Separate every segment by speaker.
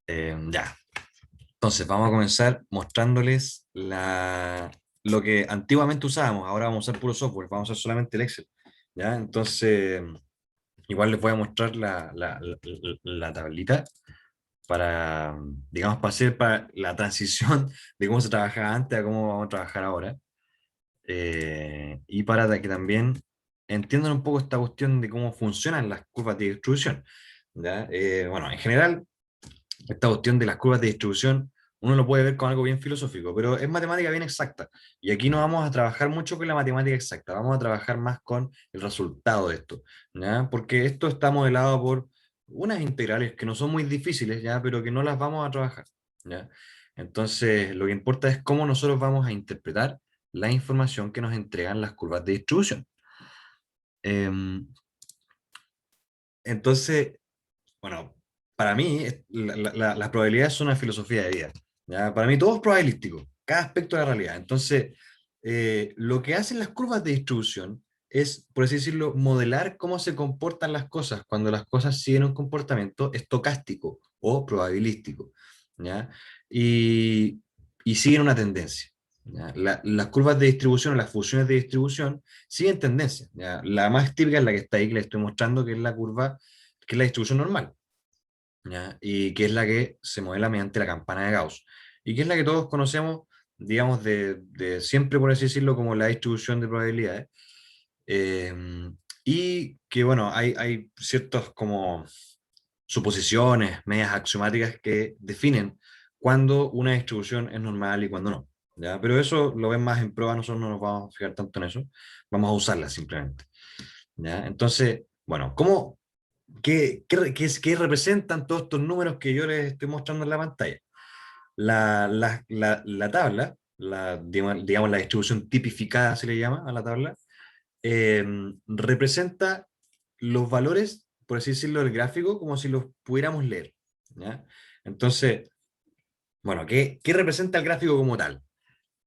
Speaker 1: Ya, entonces vamos a comenzar mostrándoles lo que antiguamente usábamos. Ahora vamos a usar puro software, vamos a usar solamente el Excel. ¿Ya? Entonces, igual les voy a mostrar la tablita para, digamos, para hacer para la transición de cómo se trabajaba antes a cómo vamos a trabajar ahora. Y para que también entiendan un poco esta cuestión de cómo funcionan las curvas de distribución. ¿Ya? Bueno, en general esta cuestión de las curvas de distribución, uno lo puede ver como algo bien filosófico, pero es matemática bien exacta. Y aquí no vamos a trabajar mucho con la matemática exacta, vamos a trabajar más con el resultado de esto, ¿ya? Porque esto está modelado por unas integrales que no son muy difíciles, ¿ya? Pero que no las vamos a trabajar, ¿ya? Entonces, lo que importa es cómo nosotros vamos a interpretar la información que nos entregan las curvas de distribución. Em, entonces, bueno, para mí las probabilidades son una filosofía de vida. ¿Ya? Para mí todo es probabilístico, cada aspecto de la realidad. Entonces, lo que hacen las curvas de distribución es, por así decirlo, modelar cómo se comportan las cosas cuando las cosas siguen un comportamiento estocástico o probabilístico. ¿Ya? Y, y siguen una tendencia. ¿Ya? Las curvas de distribución o las funciones de distribución siguen tendencia. ¿Ya? La más típica es la que está ahí, que le estoy mostrando, que es la curva, que es la distribución normal. ¿Ya? Y que es la que se modela mediante la campana de Gauss, y que es la que todos conocemos, digamos, de siempre, por así decirlo, como la distribución de probabilidades. Eh, y que, bueno, hay ciertas como suposiciones, medias axiomáticas que definen cuándo una distribución es normal y cuándo no. ¿Ya? Pero eso lo ven más en prueba, nosotros no nos vamos a fijar tanto en eso, vamos a usarla simplemente. ¿Ya? Entonces, bueno, ¿qué representan todos estos números que yo les estoy mostrando en la pantalla? La tabla, digamos, la distribución tipificada se le llama a la tabla, eh, representa los valores, por así decirlo, del gráfico, como si los pudiéramos leer. ¿Ya? Entonces, bueno, ¿qué representa el gráfico como tal?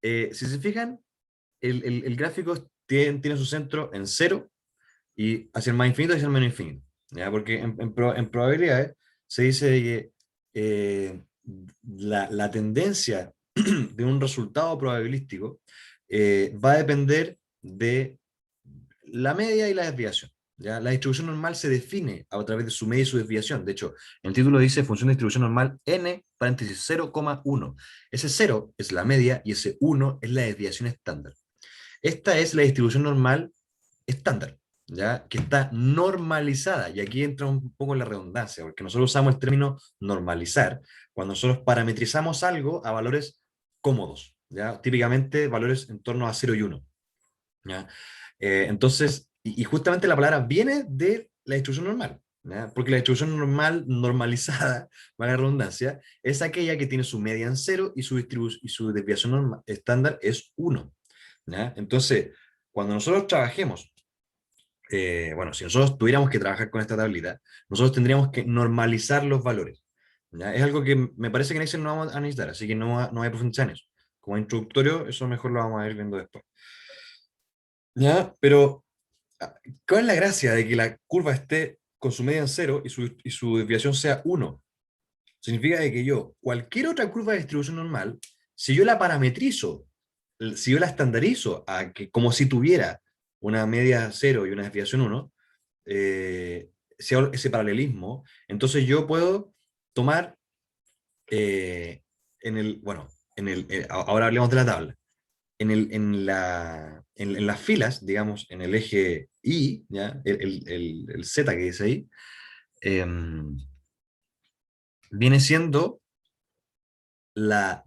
Speaker 1: Si se fijan, el gráfico tiene su centro en cero y hacia el más infinito y hacia el menos infinito. ¿Ya? Porque en probabilidades se dice de que la tendencia de un resultado probabilístico va a depender de la media y la desviación. ¿Ya? La distribución normal se define a través de su media y su desviación. De hecho, el título dice función de distribución normal n, paréntesis 0,1. Ese 0 es la media y ese 1 es la desviación estándar. Esta es la distribución normal estándar, ¿ya? Que está normalizada. Y aquí entra un poco la redundancia, porque nosotros usamos el término normalizar cuando nosotros parametrizamos algo a valores cómodos, ¿ya? Típicamente valores en torno a 0 y 1. ¿Ya? Entonces, y justamente la palabra viene de la distribución normal. ¿Ya? Porque la distribución normal, normalizada, valga la redundancia, es aquella que tiene su media en cero y y su desviación estándar es 1. ¿Ya? Entonces, cuando nosotros trabajemos, bueno, si nosotros tuviéramos que trabajar con esta tablita, nosotros tendríamos que normalizar los valores. ¿Ya? Es algo que me parece que en Excel no vamos a necesitar, así que no voy a profundizar en eso. Como introductorio, eso mejor lo vamos a ir viendo después. ¿Ya? Pero, ¿cuál es la gracia de que la curva esté con su media en cero y su desviación sea 1? Significa de que yo, cualquier otra curva de distribución normal, si yo la parametrizo, si yo la estandarizo a que, como si tuviera una media cero y una desviación 1, si hago ese paralelismo, entonces yo puedo tomar bueno, ahora hablemos de la tabla. En las filas, digamos, en el eje Y, ¿ya? El Z que dice ahí, em, viene siendo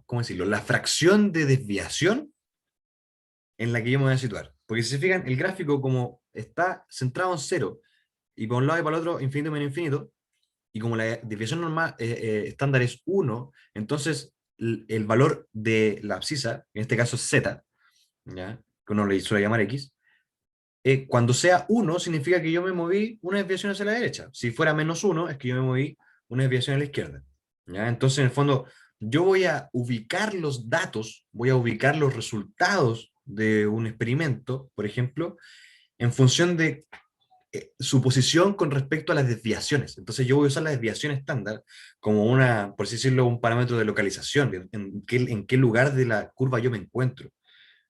Speaker 1: ¿cómo decirlo? La fracción de desviación en la que yo me voy a situar. Porque si se fijan, el gráfico como está centrado en cero y por un lado y para el otro infinito menos infinito, y como la desviación normal estándar es 1, entonces el valor de la abscisa, en este caso es Z, ¿ya? Que uno le suele llamar X, cuando sea 1 significa que yo me moví una desviación hacia la derecha. Si fuera -1 es que yo me moví una desviación a la izquierda. ¿Ya? Entonces, en el fondo, yo voy a ubicar los datos, voy a ubicar los resultados de un experimento, por ejemplo, en función de su posición con respecto a las desviaciones. Entonces yo voy a usar la desviación estándar como una, por así decirlo, un parámetro de localización, en qué lugar de la curva yo me encuentro.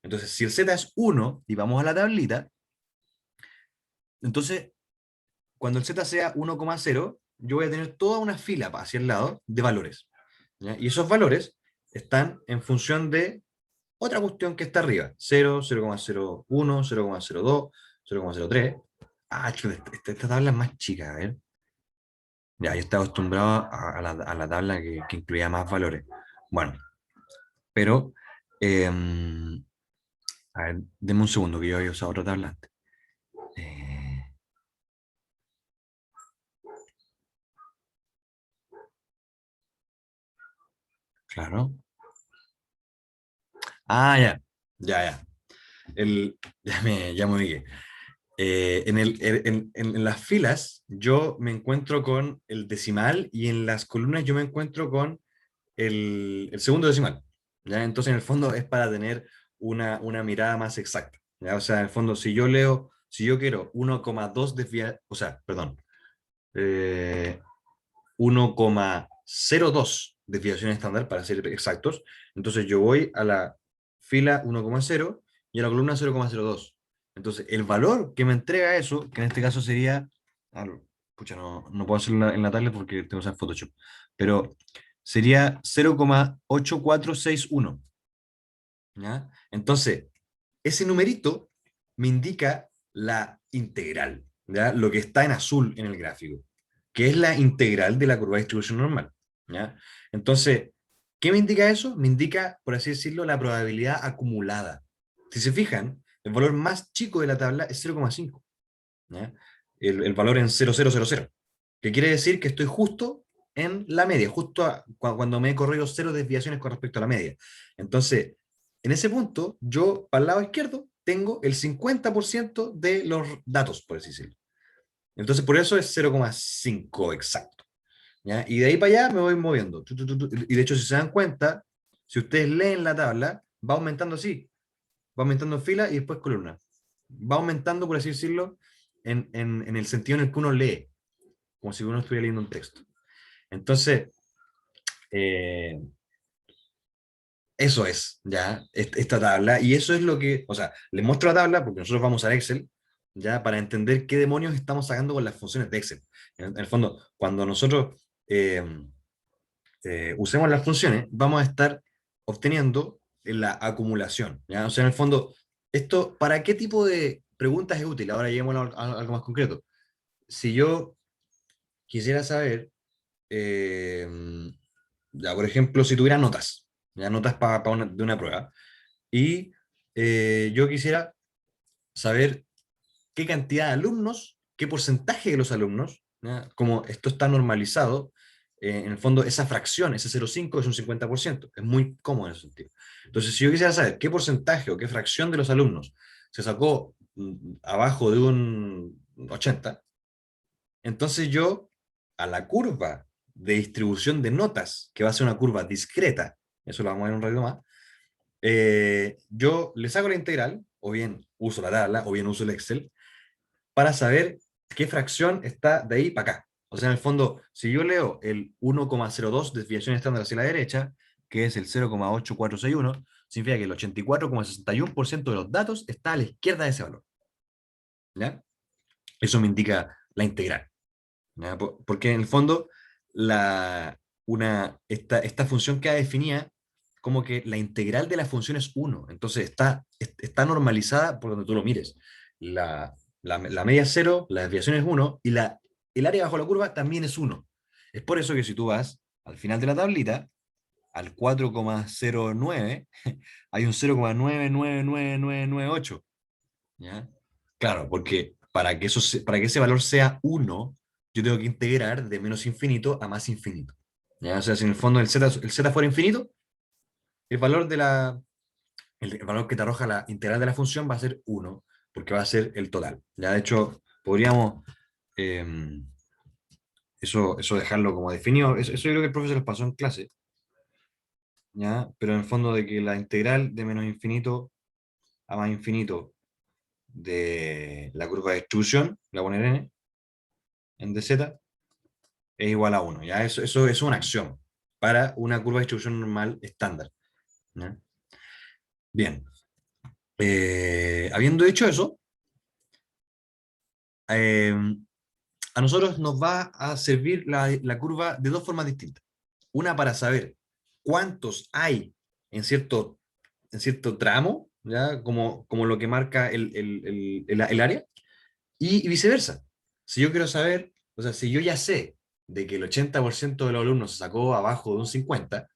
Speaker 1: Entonces, si el z es 1 y vamos a la tablita, entonces cuando el z sea 1,0, yo voy a tener toda una fila hacia el lado de valores. ¿Ya? Y esos valores están en función de otra cuestión que está arriba, 0, 0,01, 0,02, 0,03. Ah, chuta, esta tabla es más chica, a ver. Ya, yo estaba acostumbrado a la tabla que incluía más valores. Bueno, pero, eh, a ver, denme un segundo que yo había usado otra tabla antes. Eh, claro. Ah, ya, ya, ya. Ya me ubiqué. En las filas yo me encuentro con el decimal y en las columnas yo me encuentro con el segundo decimal. ¿Ya? Entonces, en el fondo es para tener una mirada más exacta. ¿Ya? O sea, en el fondo, si yo quiero 1,2 o sea, perdón, eh, 1,02 desviación estándar para ser exactos, entonces yo voy a la fila 1,0 y a la columna 0,02. Entonces, el valor que me entrega eso, que en este caso sería, ah, pucha, no puedo hacerlo en la tablet porque tengo que usar Photoshop, pero sería 0,8461. ¿Ya? Entonces, ese numerito me indica la integral, ¿ya? Lo que está en azul en el gráfico, que es la integral de la curva de distribución normal. ¿Ya? Entonces, ¿qué me indica eso? Me indica, por así decirlo, la probabilidad acumulada. Si se fijan, el valor más chico de la tabla es 0,5. ¿Ya? El valor en 0,000, que quiere decir que estoy justo en la media, justo cuando me he corrido cero desviaciones con respecto a la media. Entonces, en ese punto, yo para el lado izquierdo tengo el 50% de los datos, por así decirlo. Entonces, por eso es 0,5 exacto. ¿Ya? Y de ahí para allá me voy moviendo. Y de hecho, si se dan cuenta, si ustedes leen la tabla, va aumentando así, va aumentando en fila y después columna. Va aumentando, por así decirlo, en el sentido en el que uno lee, como si uno estuviera leyendo un texto. Entonces, eh, eso es, ya, esta tabla, y eso es lo que, o sea, les muestro la tabla porque nosotros vamos a Excel, ya, para entender qué demonios estamos sacando con las funciones de Excel. En el fondo, cuando nosotros usemos las funciones, vamos a estar obteniendo la acumulación, ¿ya? O sea, en el fondo, esto, ¿para qué tipo de preguntas es útil? Ahora lleguemos a algo más concreto. Si yo quisiera saber, eh, ya, por ejemplo, si tuviera notas, ya notas de una prueba, y yo quisiera saber qué cantidad de alumnos, qué porcentaje de los alumnos, ¿ya? Como esto está normalizado, en el fondo esa fracción, ese 0,5 es un 50%, es muy cómodo en ese sentido. Entonces, si yo quisiera saber qué porcentaje o qué fracción de los alumnos se sacó abajo de un 80, entonces yo a la curva de distribución de notas, que va a ser una curva discreta, eso lo vamos a ver en un ratito más, yo le saco la integral, o bien uso la tabla, o bien uso el Excel, para saber qué fracción está de ahí para acá. O sea, en el fondo, si yo leo el 1,02 desviación estándar hacia la derecha, que es el 0,8461, significa que el 84,61% de los datos está a la izquierda de ese valor. ¿Ya? Eso me indica la integral. ¿Ya? Porque en el fondo, esta función queda definida como que la integral de la función es 1. Entonces está normalizada por donde tú lo mires. La media es 0, la desviación es 1 y el área bajo la curva también es 1. Es por eso que si tú vas al final de la tablita, al 4,09, hay un 0,999998. ¿Ya? Claro, porque para que ese valor sea 1, yo tengo que integrar de menos infinito a más infinito. ¿Ya? O sea, si en el fondo el z fuera infinito, el valor, el valor que te arroja la integral de la función va a ser 1, porque va a ser el total. Ya, de hecho, podríamos eh, eso dejarlo como definido. Eso yo creo que el profesor les pasó en clase, ¿ya? Pero en el fondo de que la integral de menos infinito a más infinito de la curva de distribución, la voy a poner n, en dz, es igual a 1. ¿Ya? Eso es una acción para una curva de distribución normal estándar. ¿Ya? Bien. Habiendo hecho eso, eh, a nosotros nos va a servir la curva de dos formas distintas. Una para saber cuántos hay en cierto tramo, ¿ya? Como lo que marca el área, y viceversa. Si yo quiero saber, o sea, si yo ya sé de que el 80% de los alumnos se sacó abajo de un 50,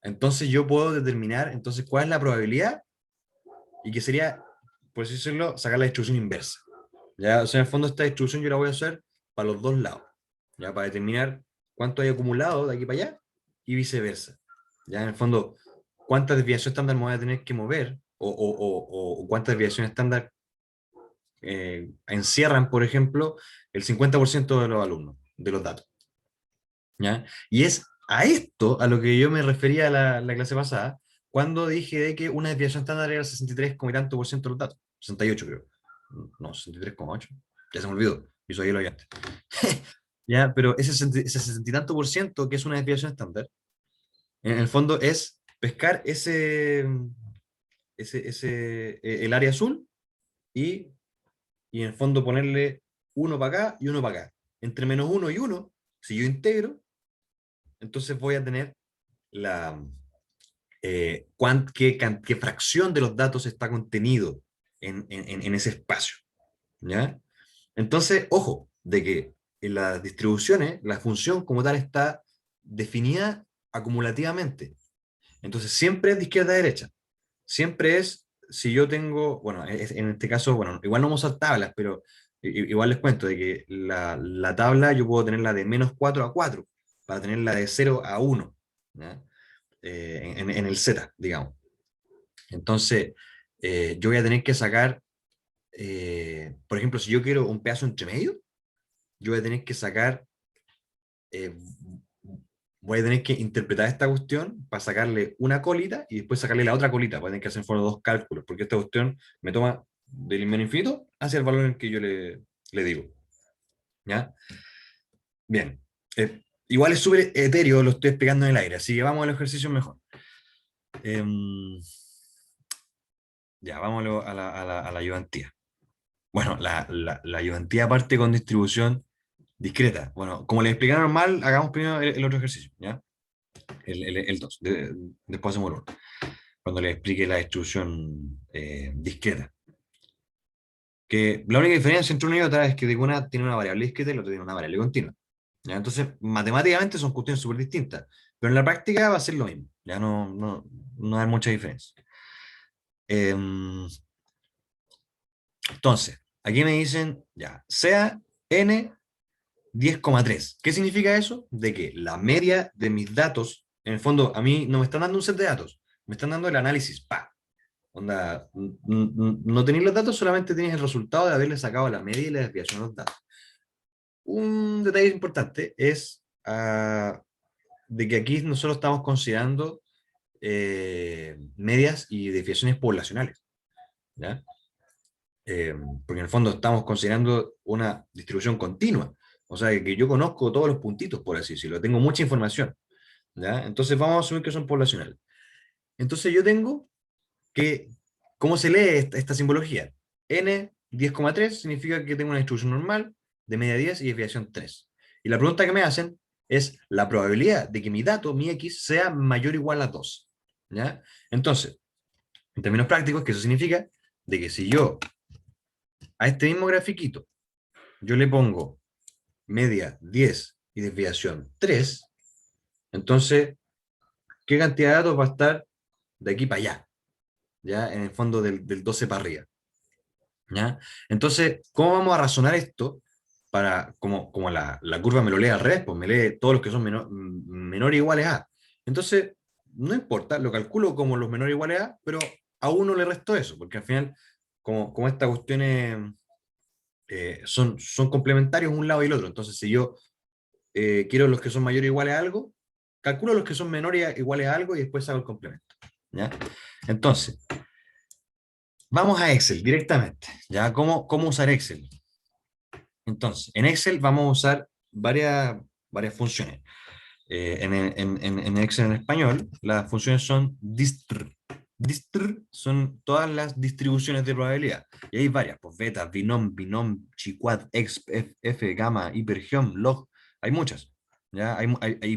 Speaker 1: entonces yo puedo determinar entonces cuál es la probabilidad y que sería, por así decirlo, sacar la distribución inversa. ¿Ya? O sea, en el fondo esta distribución yo la voy a hacer para los dos lados, ¿ya? Para determinar cuánto hay acumulado de aquí para allá y viceversa. ¿Ya? En el fondo, cuántas desviaciones estándar me voy a tener que mover o cuántas desviaciones estándar encierran, por ejemplo, el 50% de los alumnos, de los datos. ¿Ya? Y es a esto a lo que yo me refería la clase pasada, cuando dije de que una desviación estándar era el 63, y tanto por ciento de los datos. 68 creo. No, 63,8. Ya se me olvidó. Y eso ahí lo había antes. ¿Ya? Pero ese 60 y tanto por ciento, que es una desviación estándar, en el fondo es pescar el área azul y, y en el fondo ponerle uno para acá y uno para acá. Entre menos uno y uno, si yo integro, entonces voy a tener la, qué fracción de los datos está contenido en ese espacio. ¿Ya? Entonces, ojo, de que en las distribuciones la función como tal está definida acumulativamente. Entonces, siempre es de izquierda a derecha. Siempre es, si yo tengo, bueno, en este caso, bueno, igual no vamos a usar tablas, pero igual les cuento de que la tabla yo puedo tenerla de -4 a 4 para tenerla de 0 a 1, ¿ya? En el Z, digamos. Entonces, yo voy a tener que sacar, por ejemplo, si yo quiero un pedazo entre medio, yo voy a tener que sacar, eh, voy a tener que interpretar esta cuestión para sacarle una colita y después sacarle la otra colita, voy a tener que hacer en forma de dos cálculos, porque esta cuestión me toma del inmenso infinito hacia el valor en el que yo le digo. ¿Ya? Bien. Igual es súper etéreo, lo estoy explicando en el aire, así que vamos al ejercicio mejor. Ya, vámonos a la ayudantía. Bueno, la ayudantía parte con distribución discreta. Bueno, como les expliqué normal, hagamos primero el otro ejercicio, ¿ya? El 2. Después hacemos el 1. Cuando les explique la distribución discreta. Que la única diferencia entre una y otra es que de una tiene una variable discreta y la otra tiene una variable continua. ¿Ya? Entonces, matemáticamente son cuestiones súper distintas, pero en la práctica va a ser lo mismo. Ya no hay mucha diferencia. Entonces, aquí me dicen, ya, sea n 10,3. ¿Qué significa eso? De que la media de mis datos, en el fondo, a mí no me están dando un set de datos, me están dando el análisis, pa. Onda, no tenéis los datos, solamente tienes el resultado de haberle sacado la media y la desviación de los datos. Un detalle importante es de que aquí nosotros estamos considerando medias y desviaciones poblacionales, ¿ya? Porque en el fondo estamos considerando una distribución continua, o sea, que yo conozco todos los puntitos, por así decirlo, tengo mucha información, ¿ya? Entonces vamos a asumir que son poblacionales. Entonces yo tengo que, ¿cómo se lee esta simbología? N 10,3 significa que tengo una distribución normal de media 10 y desviación 3. Y la pregunta que me hacen es la probabilidad de que mi dato, mi X, sea mayor o igual a 2, ¿ya? Entonces, en términos prácticos, ¿qué eso significa? De que si yo a este mismo grafiquito yo le pongo media 10 y desviación 3, entonces, ¿qué cantidad de datos va a estar de aquí para allá? ¿Ya? En el fondo del 12 para arriba. ¿Ya? Entonces, ¿cómo vamos a razonar esto? Como la curva me lo lee al revés, pues me lee todos los que son menores o iguales a. Entonces, no importa, lo calculo como los menores iguales a, pero a uno le resto eso, porque al final, como estas cuestiones son complementarios un lado y el otro, entonces si yo quiero los que son mayores o iguales a algo, calculo los que son menores o iguales a algo y después hago el complemento. ¿Ya? Entonces, Vamos a Excel directamente. ¿Ya? ¿Cómo usar Excel? Entonces, en Excel vamos a usar varias funciones. En Excel en español, las funciones son distr. Distr son todas las distribuciones de probabilidad. Y hay varias, pues beta, binom, binom, chiquad, exp, f, gamma, hipergeom, log. Hay muchas. ¿Ya?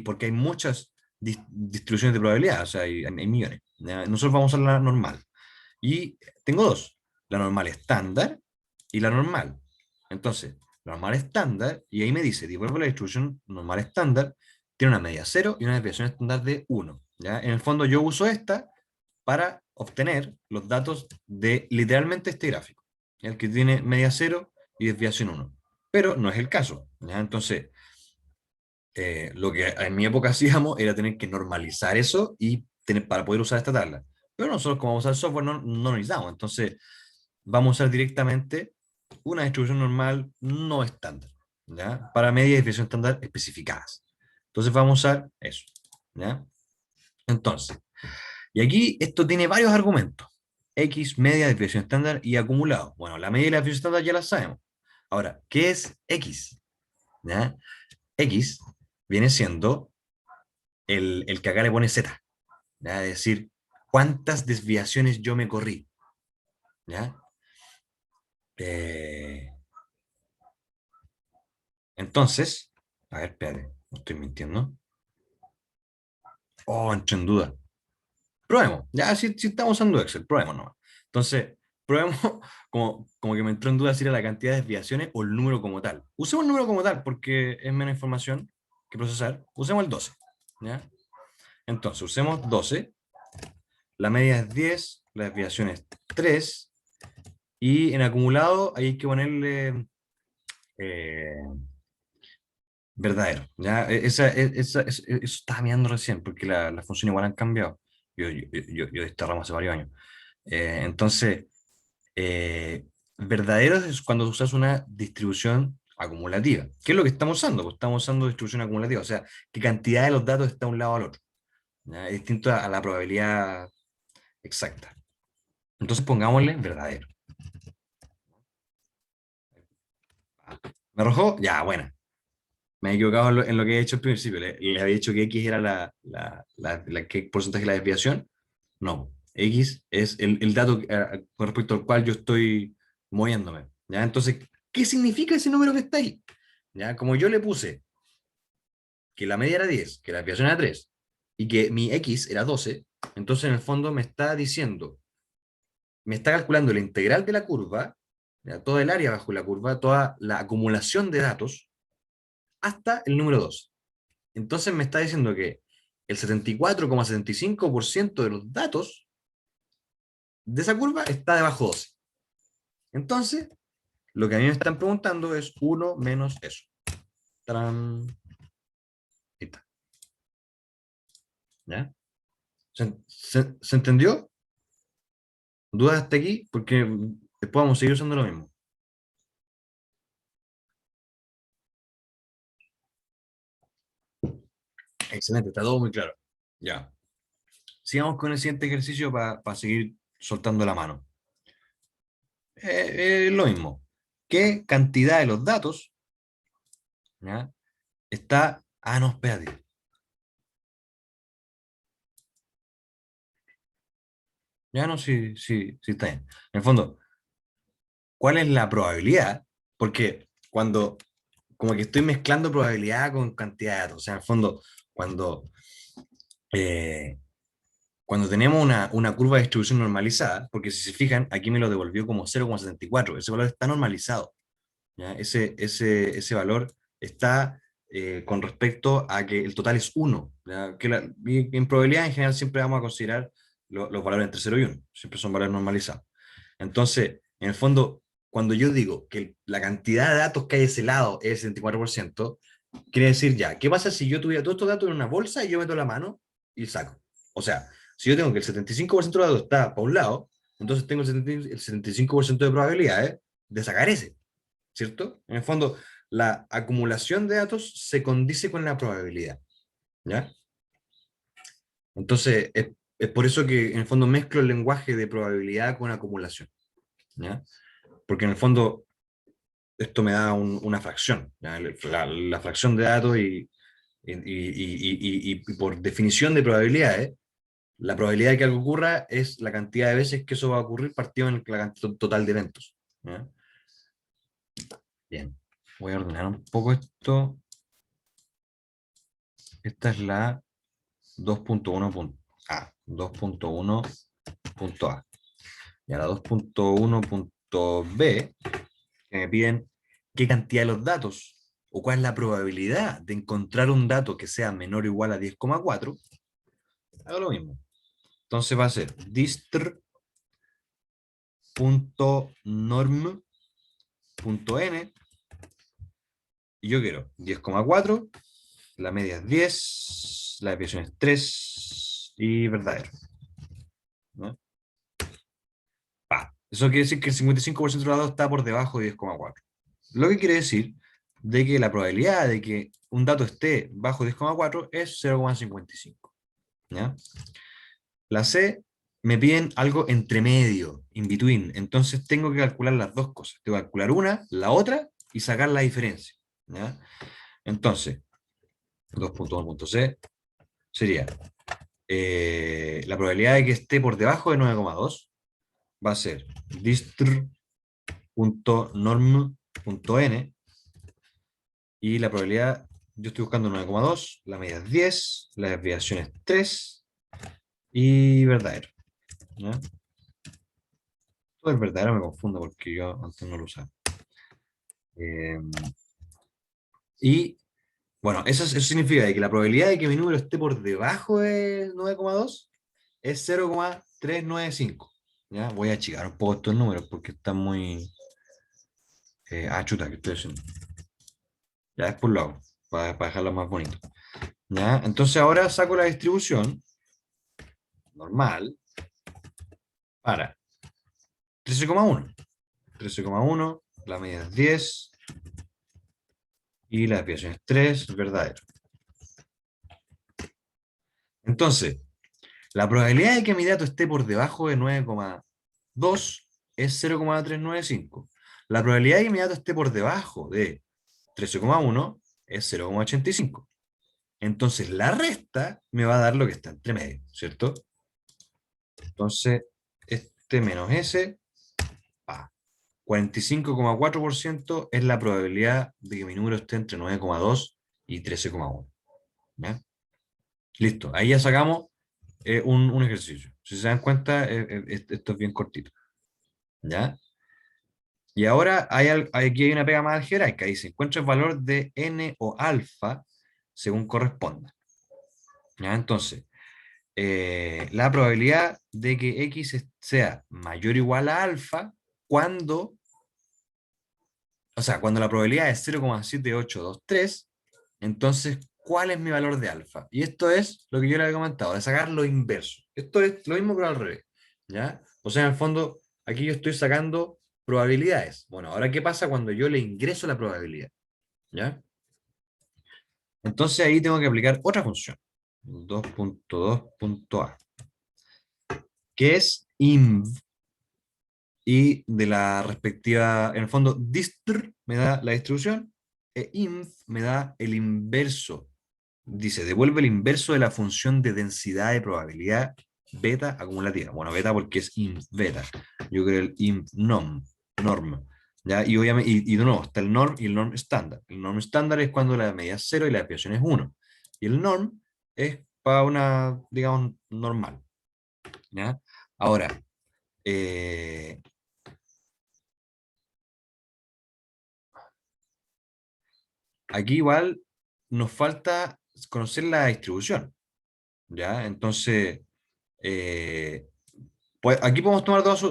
Speaker 1: Porque hay muchas distribuciones de probabilidad, o sea, hay millones. ¿Ya? Nosotros vamos a usar la normal. Y tengo dos, la normal estándar y la normal. Entonces, la normal estándar, y ahí me dice, devuelvo la distribución normal estándar, tiene una media cero y una desviación estándar de 1. ¿Ya? En el fondo yo uso esta para obtener los datos de literalmente este gráfico, el que tiene media cero y desviación 1. Pero no es el caso. ¿Ya? Entonces, lo que en mi época hacíamos era tener que normalizar eso y para poder usar esta tabla. Pero nosotros, como vamos a usar software, no necesitamos. Entonces, vamos a usar directamente una distribución normal no estándar, ¿ya? Para media y desviación estándar especificadas. Entonces, vamos a usar eso, ¿ya? Entonces, y aquí esto tiene varios argumentos. X, media, desviación estándar y acumulado. Bueno, la media y la desviación estándar ya la sabemos. Ahora, ¿qué es X? ¿Ya? X viene siendo el que acá le pone Z, ¿ya? Es decir, cuántas desviaciones yo me corrí, ¿ya? Eh, entonces, a ver, espérate, no estoy mintiendo. Oh, entré en duda. Probemos, ya si estamos usando Excel, probemos nomás. Entonces, probemos, como que me entró en duda si era la cantidad de desviaciones o el número como tal. Usemos el número como tal porque es menos información que procesar. Usemos el 12, ¿ya? Entonces, usemos 12, la media es 10, la desviación es 3, y en acumulado ahí hay que ponerle eh, verdadero. ¿Ya? Eso estaba mirando recién, porque las funciones igual han cambiado. Yo de esta rama hace varios años. Entonces, verdadero es cuando usas una distribución acumulativa. ¿Qué es lo que estamos usando? Pues estamos usando distribución acumulativa, o sea, qué cantidad de los datos está de un lado al otro. ¿Ya? Es distinto a la probabilidad exacta. Entonces, pongámosle verdadero. ¿Me arrojó? Ya, bueno. Me he equivocado en lo que he hecho al principio. Le había dicho que X era ¿qué porcentaje de la desviación? No. X es el dato con respecto al cual yo estoy moviéndome. ¿Ya? Entonces, ¿qué significa ese número que está ahí? ¿Ya? Como yo le puse que la media era 10, que la desviación era 3 y que mi X era 12, entonces en el fondo me está diciendo, me está calculando la integral de la curva, ¿ya? Todo el área bajo la curva, toda la acumulación de datos hasta el número 2. Entonces me está diciendo que el 74,75% de los datos de esa curva está debajo de 12. Entonces, lo que a mí me están preguntando es 1 menos eso. ¡Tarán! Ahí está. ¿Ya? ¿Se entendió? ¿Dudas hasta aquí? Porque después vamos a seguir usando lo mismo. Excelente, está todo muy claro. Ya. Sigamos con el siguiente ejercicio para seguir soltando la mano. Lo mismo. ¿Qué cantidad de los datos, ¿ya? Está... Ah, no, espérate. Ya no, sí está bien. En el fondo, ¿cuál es la probabilidad? Porque cuando, como que estoy mezclando probabilidad con cantidad de datos. O sea, en el fondo, cuando, eh, cuando tenemos una curva de distribución normalizada, porque si se fijan, aquí me lo devolvió como 0,74. Ese valor está normalizado. ¿Ya? Ese valor está con respecto a que el total es 1. ¿Ya? Y en probabilidad en general siempre vamos a considerar los valores entre 0 y 1. Siempre son valores normalizados. Entonces, en el fondo, cuando yo digo que la cantidad de datos que hay de ese lado es el 74%, quiere decir ya, ¿qué pasa si yo tuviera todos estos datos en una bolsa y yo meto la mano y saco? O sea, si yo tengo que el 75% de los datos está para un lado, entonces tengo el 75% de probabilidades de sacar ese, ¿cierto? En el fondo, la acumulación de datos se condice con la probabilidad, ¿ya? Entonces, es por eso que en el fondo mezclo el lenguaje de probabilidad con acumulación. ¿ya? Porque en el fondo esto me da una fracción, ¿ya? La fracción de datos y por definición de probabilidades, la probabilidad de que algo ocurra es la cantidad de veces que eso va a ocurrir partido en la cantidad total de eventos, ¿ya? Bien, voy a ordenar un poco esto. Esta es la 2.1.a, 2.1.a. Y a la 2.1.b, que me piden qué cantidad de los datos o cuál es la probabilidad de encontrar un dato que sea menor o igual a 10,4, hago lo mismo. Entonces va a ser distr.norm.n y yo quiero 10,4, la media es 10, la desviación es 3 y verdadero, ¿no? Eso quiere decir que el 55% de los datos está por debajo de 10,4. Lo que quiere decir de que la probabilidad de que un dato esté bajo 10,4 es 0,55. ¿Ya? La C me piden algo entre medio, in between. Entonces tengo que calcular las dos cosas. Tengo que calcular una, la otra y sacar la diferencia. ¿Ya? Entonces, 2.1.c sería la probabilidad de que esté por debajo de 9,2 va a ser distr.norm.n y la probabilidad, yo estoy buscando 9,2, la media es 10, la desviación es 3 y verdadero, ¿ya? Todo es verdadero, me confundo porque yo antes no lo usaba. Eh, y bueno, eso significa que la probabilidad de que mi número esté por debajo de 9,2 es 0,395. ¿Ya? Voy a achicar un poco estos números porque están muy... chuta, que estoy haciendo. Ya después lo hago, para dejarlo más bonito. ¿Ya? Entonces ahora saco la distribución normal para 13,1. 13,1, la media es 10 y la desviación es 3, verdadero. Entonces, la probabilidad de que mi dato esté por debajo de 9,2 es 0,395. La probabilidad de que mi dato esté por debajo de 13,1 es 0,85. Entonces, la resta me va a dar lo que está entre medio, ¿cierto? Entonces, este menos ese, 45,4% es la probabilidad de que mi número esté entre 9,2 y 13,1. ¿Ya? Listo, ahí ya sacamos un ejercicio. Si se dan cuenta, esto es bien cortito. ¿Ya? Y ahora aquí hay una pega más algebraica. Ahí se encuentra el valor de n o alfa según corresponda. ¿Ya? Entonces, la probabilidad de que x sea mayor o igual a alfa cuando, o sea, cuando la probabilidad es 0,7823, entonces, ¿cuál es mi valor de alfa? Y esto es lo que yo le había comentado, de sacar lo inverso. Esto es lo mismo pero al revés. ¿Ya? O sea, en el fondo, aquí yo estoy sacando probabilidades. Bueno, ahora, ¿qué pasa cuando yo le ingreso la probabilidad? ¿Ya? Entonces ahí tengo que aplicar otra función, 2.2.a, que es inv, y de la respectiva, en el fondo, distr me da la distribución, e inv me da el inverso. Dice, devuelve el inverso de la función de densidad de probabilidad beta acumulativa. Bueno, beta porque es inv beta. Yo creo el inv norm. ¿Ya? Y obviamente, y de nuevo, está el norm y el norm estándar. El norm estándar es cuando la medida es 0 y la desviación es 1. Y el norm es para una, digamos, normal. ¿Ya? Ahora, eh, aquí igual nos falta conocer la distribución. ¿Ya? Entonces, eh, pues aquí podemos tomar dos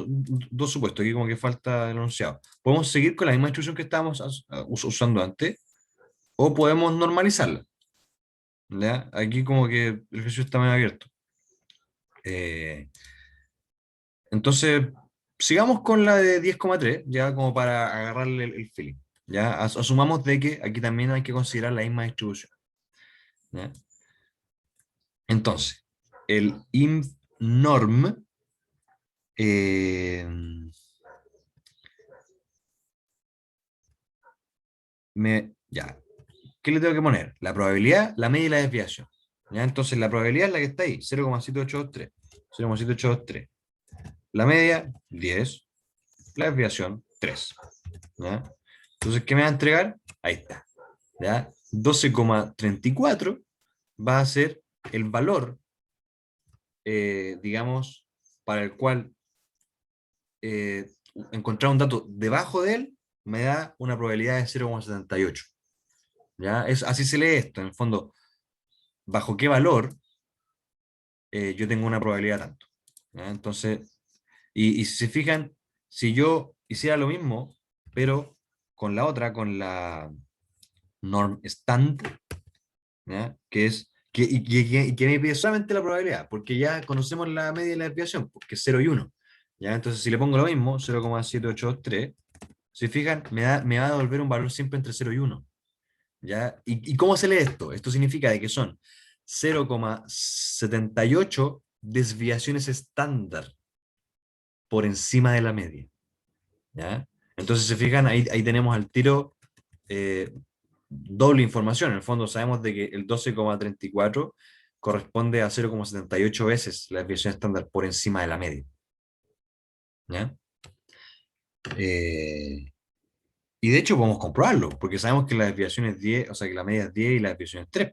Speaker 1: supuestos, aquí como que falta el enunciado. Podemos seguir con la misma distribución que estábamos usando antes, o podemos normalizarla. ¿Ya? Aquí como que el ejercicio está muy abierto. Eh, entonces, sigamos con la de 10,3, ya como para agarrarle el feeling. ¿Ya? Asumamos de que aquí también hay que considerar la misma distribución. ¿Ya? Entonces, el inv norm, ya, ¿qué le tengo que poner? La probabilidad, la media y la desviación. ¿Ya? Entonces la probabilidad es la que está ahí, 0,7823. 0,7823. La media, 10. La desviación, 3. ¿Ya? Entonces, ¿qué me va a entregar? Ahí está. ¿Ya? 12,34 va a ser el valor, digamos, para el cual eh, encontrar un dato debajo de él me da una probabilidad de 0,78. ¿Ya? Así se lee esto, en el fondo, bajo qué valor yo tengo una probabilidad tanto. ¿Ya? Entonces, y si se fijan, si yo hiciera lo mismo, pero con la otra, con la norm stand, ¿ya? Que es que me pide solamente la probabilidad, porque ya conocemos la media y la desviación, porque es 0 y 1. ¿Ya? Entonces, si le pongo lo mismo, 0,7823, si fijan, me va a devolver un valor siempre entre 0 y 1. ¿Ya? ¿Y cómo se lee esto? Esto significa de que son 0,78 desviaciones estándar por encima de la media. ¿Ya? Entonces, se fijan, ahí tenemos al tiro doble información. En el fondo sabemos de que el 12,34 corresponde a 0,78 veces la desviación estándar por encima de la media. ¿Ya? Eh, y de hecho podemos comprobarlo, porque sabemos que la desviación es 10, o sea que la media es 10 y la desviación es 3.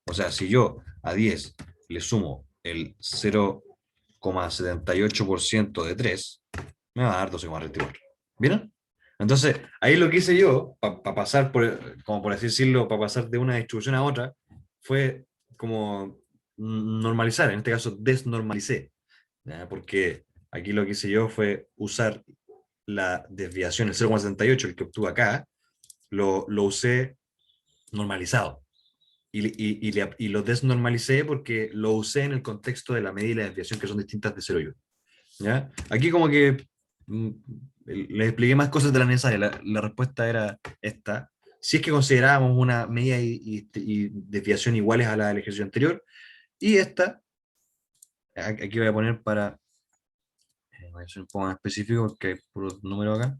Speaker 1: O sea, si yo a 10 le sumo el 0,78% de 3, me va a dar 12,34. ¿Vieron? Entonces, ahí lo que hice yo, para pasar por, como por así decirlo, para pasar de una distribución a otra, fue como normalizar, en este caso desnormalicé, ¿ya? Porque aquí lo que hice yo fue usar la desviación, el 0,78, el que obtuve acá, lo usé normalizado. Y lo desnormalicé porque lo usé en el contexto de la media y la desviación, que son distintas de 0 y 1. ¿Ya? Aquí como que mm, les expliqué más cosas de la necesaria. La respuesta era esta. Si es que considerábamos una medida y desviación iguales a la del ejercicio anterior, y esta, aquí voy a poner para, voy a ser un poco más específico porque hay puro número acá.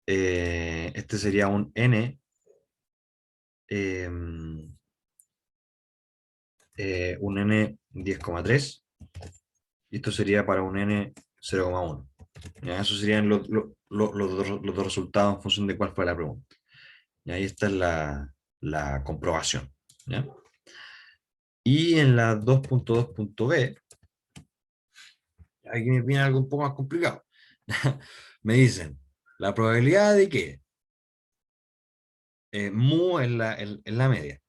Speaker 1: Este sería un n, un n 10,3, y esto sería para un n 0,1. ¿Ya? Esos serían los dos resultados en función de cuál fue la pregunta. Y ahí está la comprobación. ¿Ya? Y en la 2.2.b, aquí me viene algo un poco más complicado. Me dicen, la probabilidad de que mu es la media,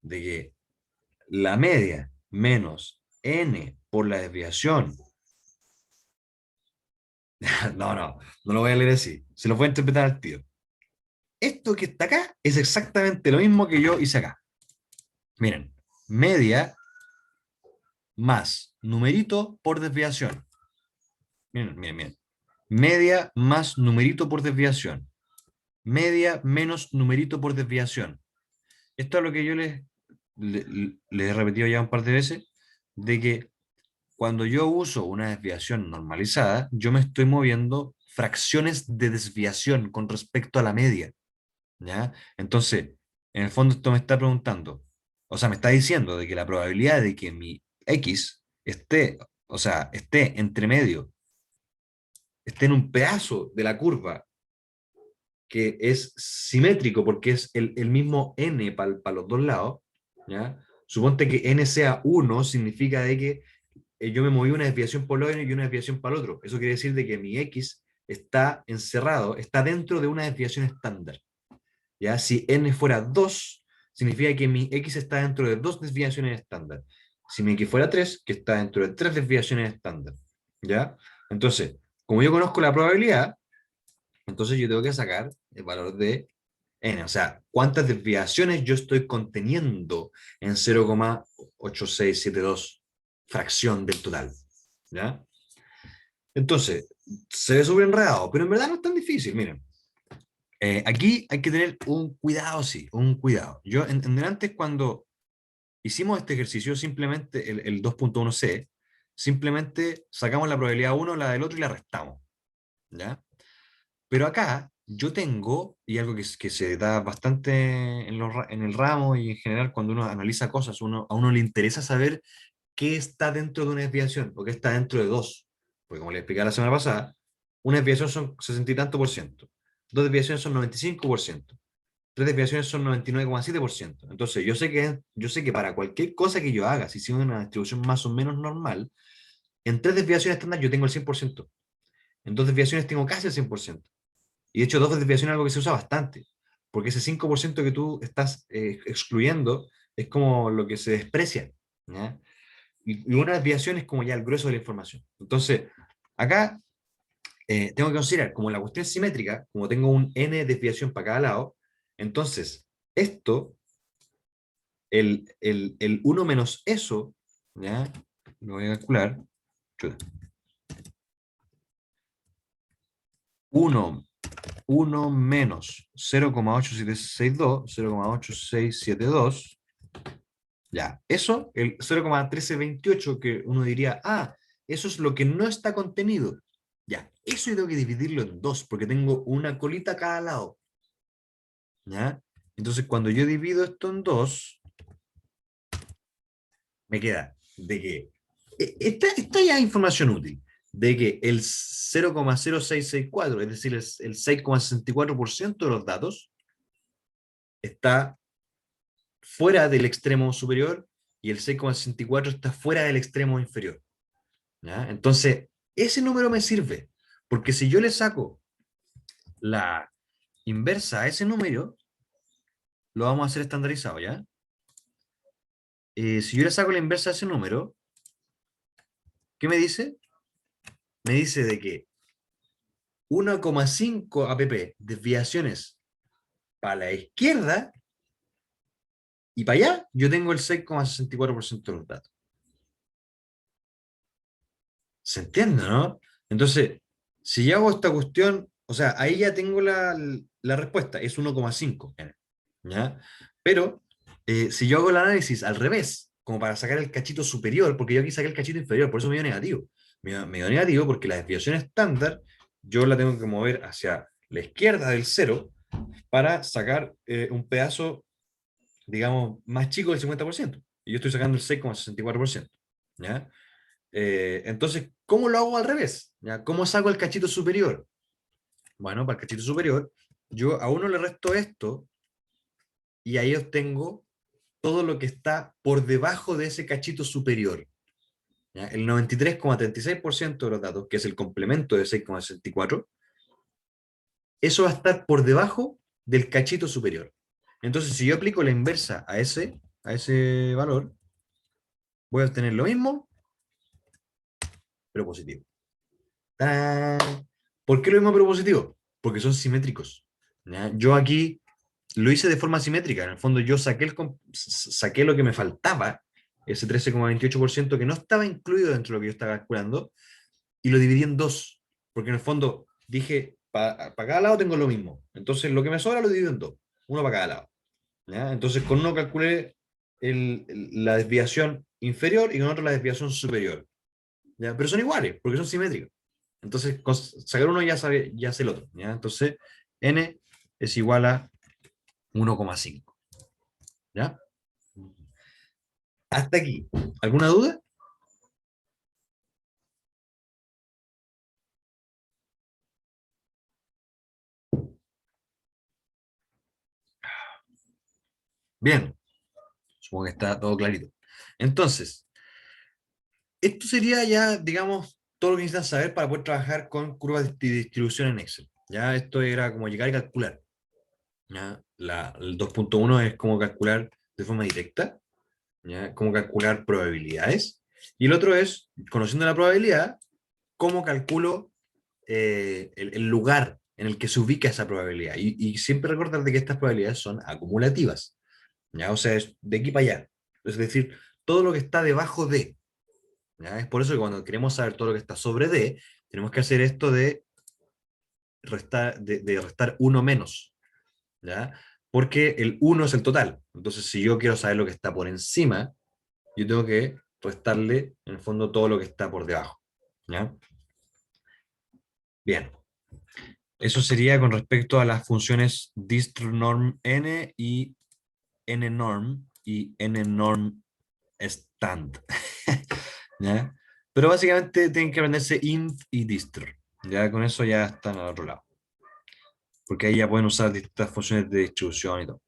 Speaker 1: de que la media menos n por la desviación. No lo voy a leer así, se lo voy a interpretar al tío. Esto que está acá es exactamente lo mismo que yo hice acá. Miren, media más numerito por desviación. Miren, miren, miren. Media más numerito por desviación. Media menos numerito por desviación. Esto es lo que yo les he repetido ya un par de veces, de que cuando yo uso una desviación normalizada, yo me estoy moviendo fracciones de desviación con respecto a la media. ¿Ya? Entonces, en el fondo esto me está preguntando, o sea, me está diciendo de que la probabilidad de que mi X esté, o sea, esté entre medio, esté en un pedazo de la curva que es simétrico porque es el mismo n para los dos lados, ¿ya? Suponte que n sea 1, significa de que yo me moví una desviación por lado y una desviación para el otro. Eso quiere decir de que mi X está encerrado, está dentro de una desviación estándar. ¿Ya? Si n fuera 2, significa que mi x está dentro de dos desviaciones estándar. Si mi x fuera 3, que está dentro de tres desviaciones estándar. ¿Ya? Entonces, como yo conozco la probabilidad, entonces yo tengo que sacar el valor de n, o sea, cuántas desviaciones yo estoy conteniendo en 0,8672 fracción del total. ¿Ya? Entonces, se ve súper enredado, pero en verdad no es tan difícil, miren. Aquí hay que tener un cuidado, sí, un cuidado. Yo en delante cuando hicimos este ejercicio, simplemente el 2.1c, simplemente sacamos la probabilidad 1, la del otro y la restamos. ¿Ya? Pero acá yo tengo, y algo que se da bastante en el ramo y en general cuando uno analiza cosas, a uno le interesa saber qué está dentro de una desviación o qué está dentro de dos. Porque como le explicaba la semana pasada, una desviación son 60 y tanto por ciento, dos desviaciones son 95%, tres desviaciones son 99,7%. Entonces, yo sé que para cualquier cosa que yo haga, si sigo una distribución más o menos normal, en tres desviaciones estándar yo tengo el 100%. En dos desviaciones tengo casi el 100%. Y de hecho, dos desviaciones es algo que se usa bastante, porque ese 5% que tú estás excluyendo es como lo que se desprecia, ¿ya? Y una desviación es como ya el grueso de la información. Entonces, acá tengo que considerar como la cuestión simétrica, como tengo un n desviación para cada lado, entonces esto, el 1 menos eso, ¿ya? Lo voy a calcular. Chuta. 1, 1 menos 0,8762, 0,8672, ya, eso, el 0,1328 que uno diría, ah, eso es lo que no está contenido. Ya, eso yo tengo que dividirlo en dos, porque tengo una colita a cada lado. ¿Ya? Entonces, cuando yo divido esto en dos, me queda de que, esta ya es información útil, de que el 0,0664, es decir, el 6,64% de los datos, está fuera del extremo superior y el 6,64 está fuera del extremo inferior. ¿Ya? Entonces, ese número me sirve, porque si yo le saco la inversa a ese número, lo vamos a hacer estandarizado, ¿ya? Si yo le saco la inversa a ese número, ¿qué me dice? Me dice de que 1,5 app desviaciones para la izquierda y para allá yo tengo el 6,64% de los datos. ¿Se entiende, no? Entonces, si yo hago esta cuestión, o sea, ahí ya tengo la respuesta, es 1,5. ¿Ya? Pero, si yo hago el análisis al revés, como para sacar el cachito superior, porque yo aquí saqué el cachito inferior, por eso me dio negativo. Me dio negativo porque la desviación estándar yo la tengo que mover hacia la izquierda del cero para sacar un pedazo, digamos, más chico del 50%. Y yo estoy sacando el 6,64%. ¿Ya? Entonces, ¿cómo lo hago al revés? ¿Ya? ¿Cómo saco el cachito superior? Bueno, para el cachito superior, yo a uno le resto esto y ahí obtengo todo lo que está por debajo de ese cachito superior. ¿Ya? El 93,36% de los datos, que es el complemento de 6,64, eso va a estar por debajo del cachito superior. Entonces, si yo aplico la inversa a ese valor, voy a obtener lo mismo, pero positivo. ¡Tarán! ¿Por qué lo mismo pero positivo? Porque son simétricos. ¿Ya? Yo aquí lo hice de forma simétrica. En el fondo yo saqué lo que me faltaba, ese 13,28% que no estaba incluido dentro de lo que yo estaba calculando, y lo dividí en dos. Porque en el fondo dije, para cada lado tengo lo mismo. Entonces lo que me sobra lo divido en dos. Uno para cada lado. ¿Ya? Entonces con uno calculé la desviación inferior y con otro la desviación superior. ¿Ya? Pero son iguales, porque son simétricos. Entonces, sacar uno ya hace el otro. ¿Ya? Entonces, n es igual a 1,5. ¿Ya? Hasta aquí. ¿Alguna duda? Bien, supongo que está todo clarito. Entonces, esto sería ya, digamos, todo lo que necesitan saber para poder trabajar con curvas de distribución en Excel. Ya, esto era como llegar y calcular. ¿Ya? El 2.1 es como calcular de forma directa, ¿ya? Cómo calcular probabilidades. Y el otro es, conociendo la probabilidad, cómo calculo el lugar en el que se ubica esa probabilidad. Y siempre recordar de que estas probabilidades son acumulativas. ¿Ya? O sea, es de aquí para allá. Es decir, todo lo que está debajo de. ¿Ya? Es por eso que cuando queremos saber todo lo que está sobre D, tenemos que hacer esto de restar uno menos. ¿Ya? Porque el uno es el total. Entonces, si yo quiero saber lo que está por encima, yo tengo que restarle, en el fondo, todo lo que está por debajo. ¿Ya? Bien. Eso sería con respecto a las funciones dist.norm n y nnorm y nnorm stand. ¿Ya? Pero básicamente tienen que aprenderse int y distr. Ya con eso ya están al otro lado. Porque ahí ya pueden usar distintas funciones de distribución y todo.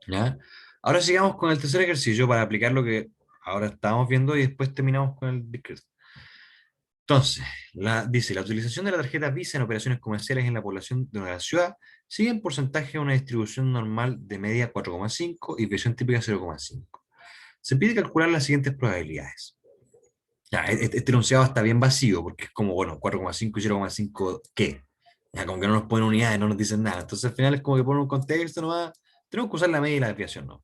Speaker 1: ¿Ya? Ahora sigamos con el tercer ejercicio para aplicar lo que ahora estábamos viendo y después terminamos con el discrete. Entonces, dice, la utilización de la tarjeta Visa en operaciones comerciales en la población de una ciudad sigue en porcentaje a una distribución normal de media 4,5 y desviación típica 0,5. Se pide calcular las siguientes probabilidades. Ya, este enunciado está bien vacío, porque es como, bueno, 4,5 y 0,5, ¿qué? Ya, como que no nos ponen unidades, no nos dicen nada. Entonces, al final es como que ponen un contexto, no tenemos que usar la media y la desviación, ¿no?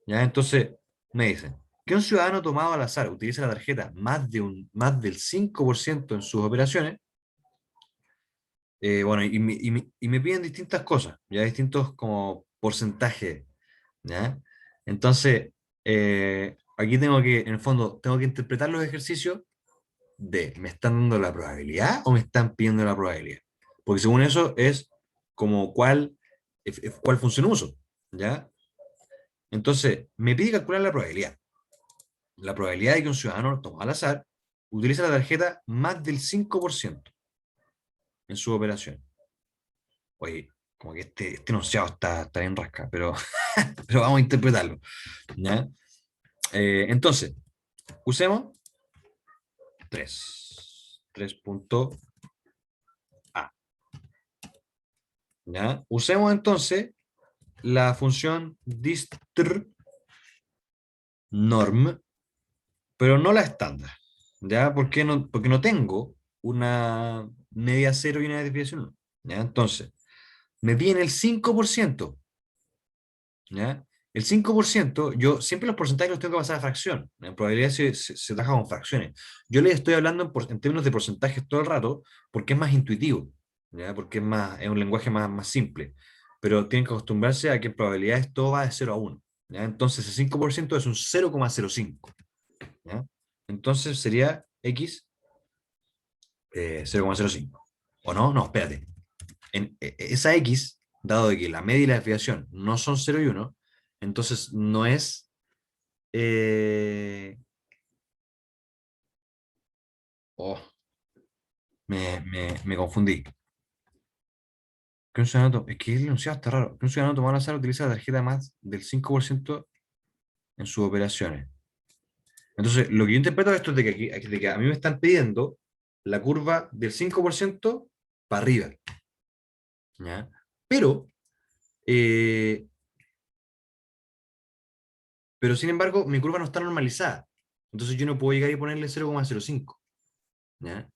Speaker 1: Ya, entonces, me dicen que un ciudadano tomado al azar utiliza la tarjeta más del 5% en sus operaciones. Bueno, y me piden distintas cosas, ya distintos como porcentajes, ¿ya? Entonces, aquí tengo que, en el fondo, tengo que interpretar los ejercicios de, ¿me están dando la probabilidad o me están pidiendo la probabilidad? Porque según eso es como cuál función uso, ¿ya? Entonces, me pide calcular la probabilidad. La probabilidad de que un ciudadano tomado al azar utilice la tarjeta más del 5% en su operación. Oye, como que este enunciado está bien rasca, pero vamos a interpretarlo, ¿ya? Entonces, usemos 3.A, ¿ya? Usemos entonces la función distr norm, pero no la estándar, ¿ya? Porque no tengo una media cero y una desviación 1, ¿ya? Entonces, me piden el 5%, ¿ya? El 5%, yo siempre los porcentajes los tengo que pasar a fracción. En probabilidad se trabaja con fracciones. Yo les estoy hablando en términos de porcentajes todo el rato porque es más intuitivo, ¿ya? Porque es un lenguaje más simple. Pero tienen que acostumbrarse a que en probabilidades todo va de 0 a 1, ¿ya? Entonces el 5% es un 0,05, ¿ya? Entonces sería x 0,05. ¿O no? No, espérate. Esa x, dado de que la media y la desviación no son 0 y 1, entonces no es... eh, oh, me confundí. Es que el enunciado está raro. Que un ciudadano tomado al azar utiliza la tarjeta más del 5% en sus operaciones. Entonces, lo que yo interpreto de esto es de que a mí me están pidiendo la curva del 5% para arriba, ¿ya? Pero, eh, pero sin embargo, mi curva no está normalizada. Entonces yo no puedo llegar y ponerle 0,05, ¿ya?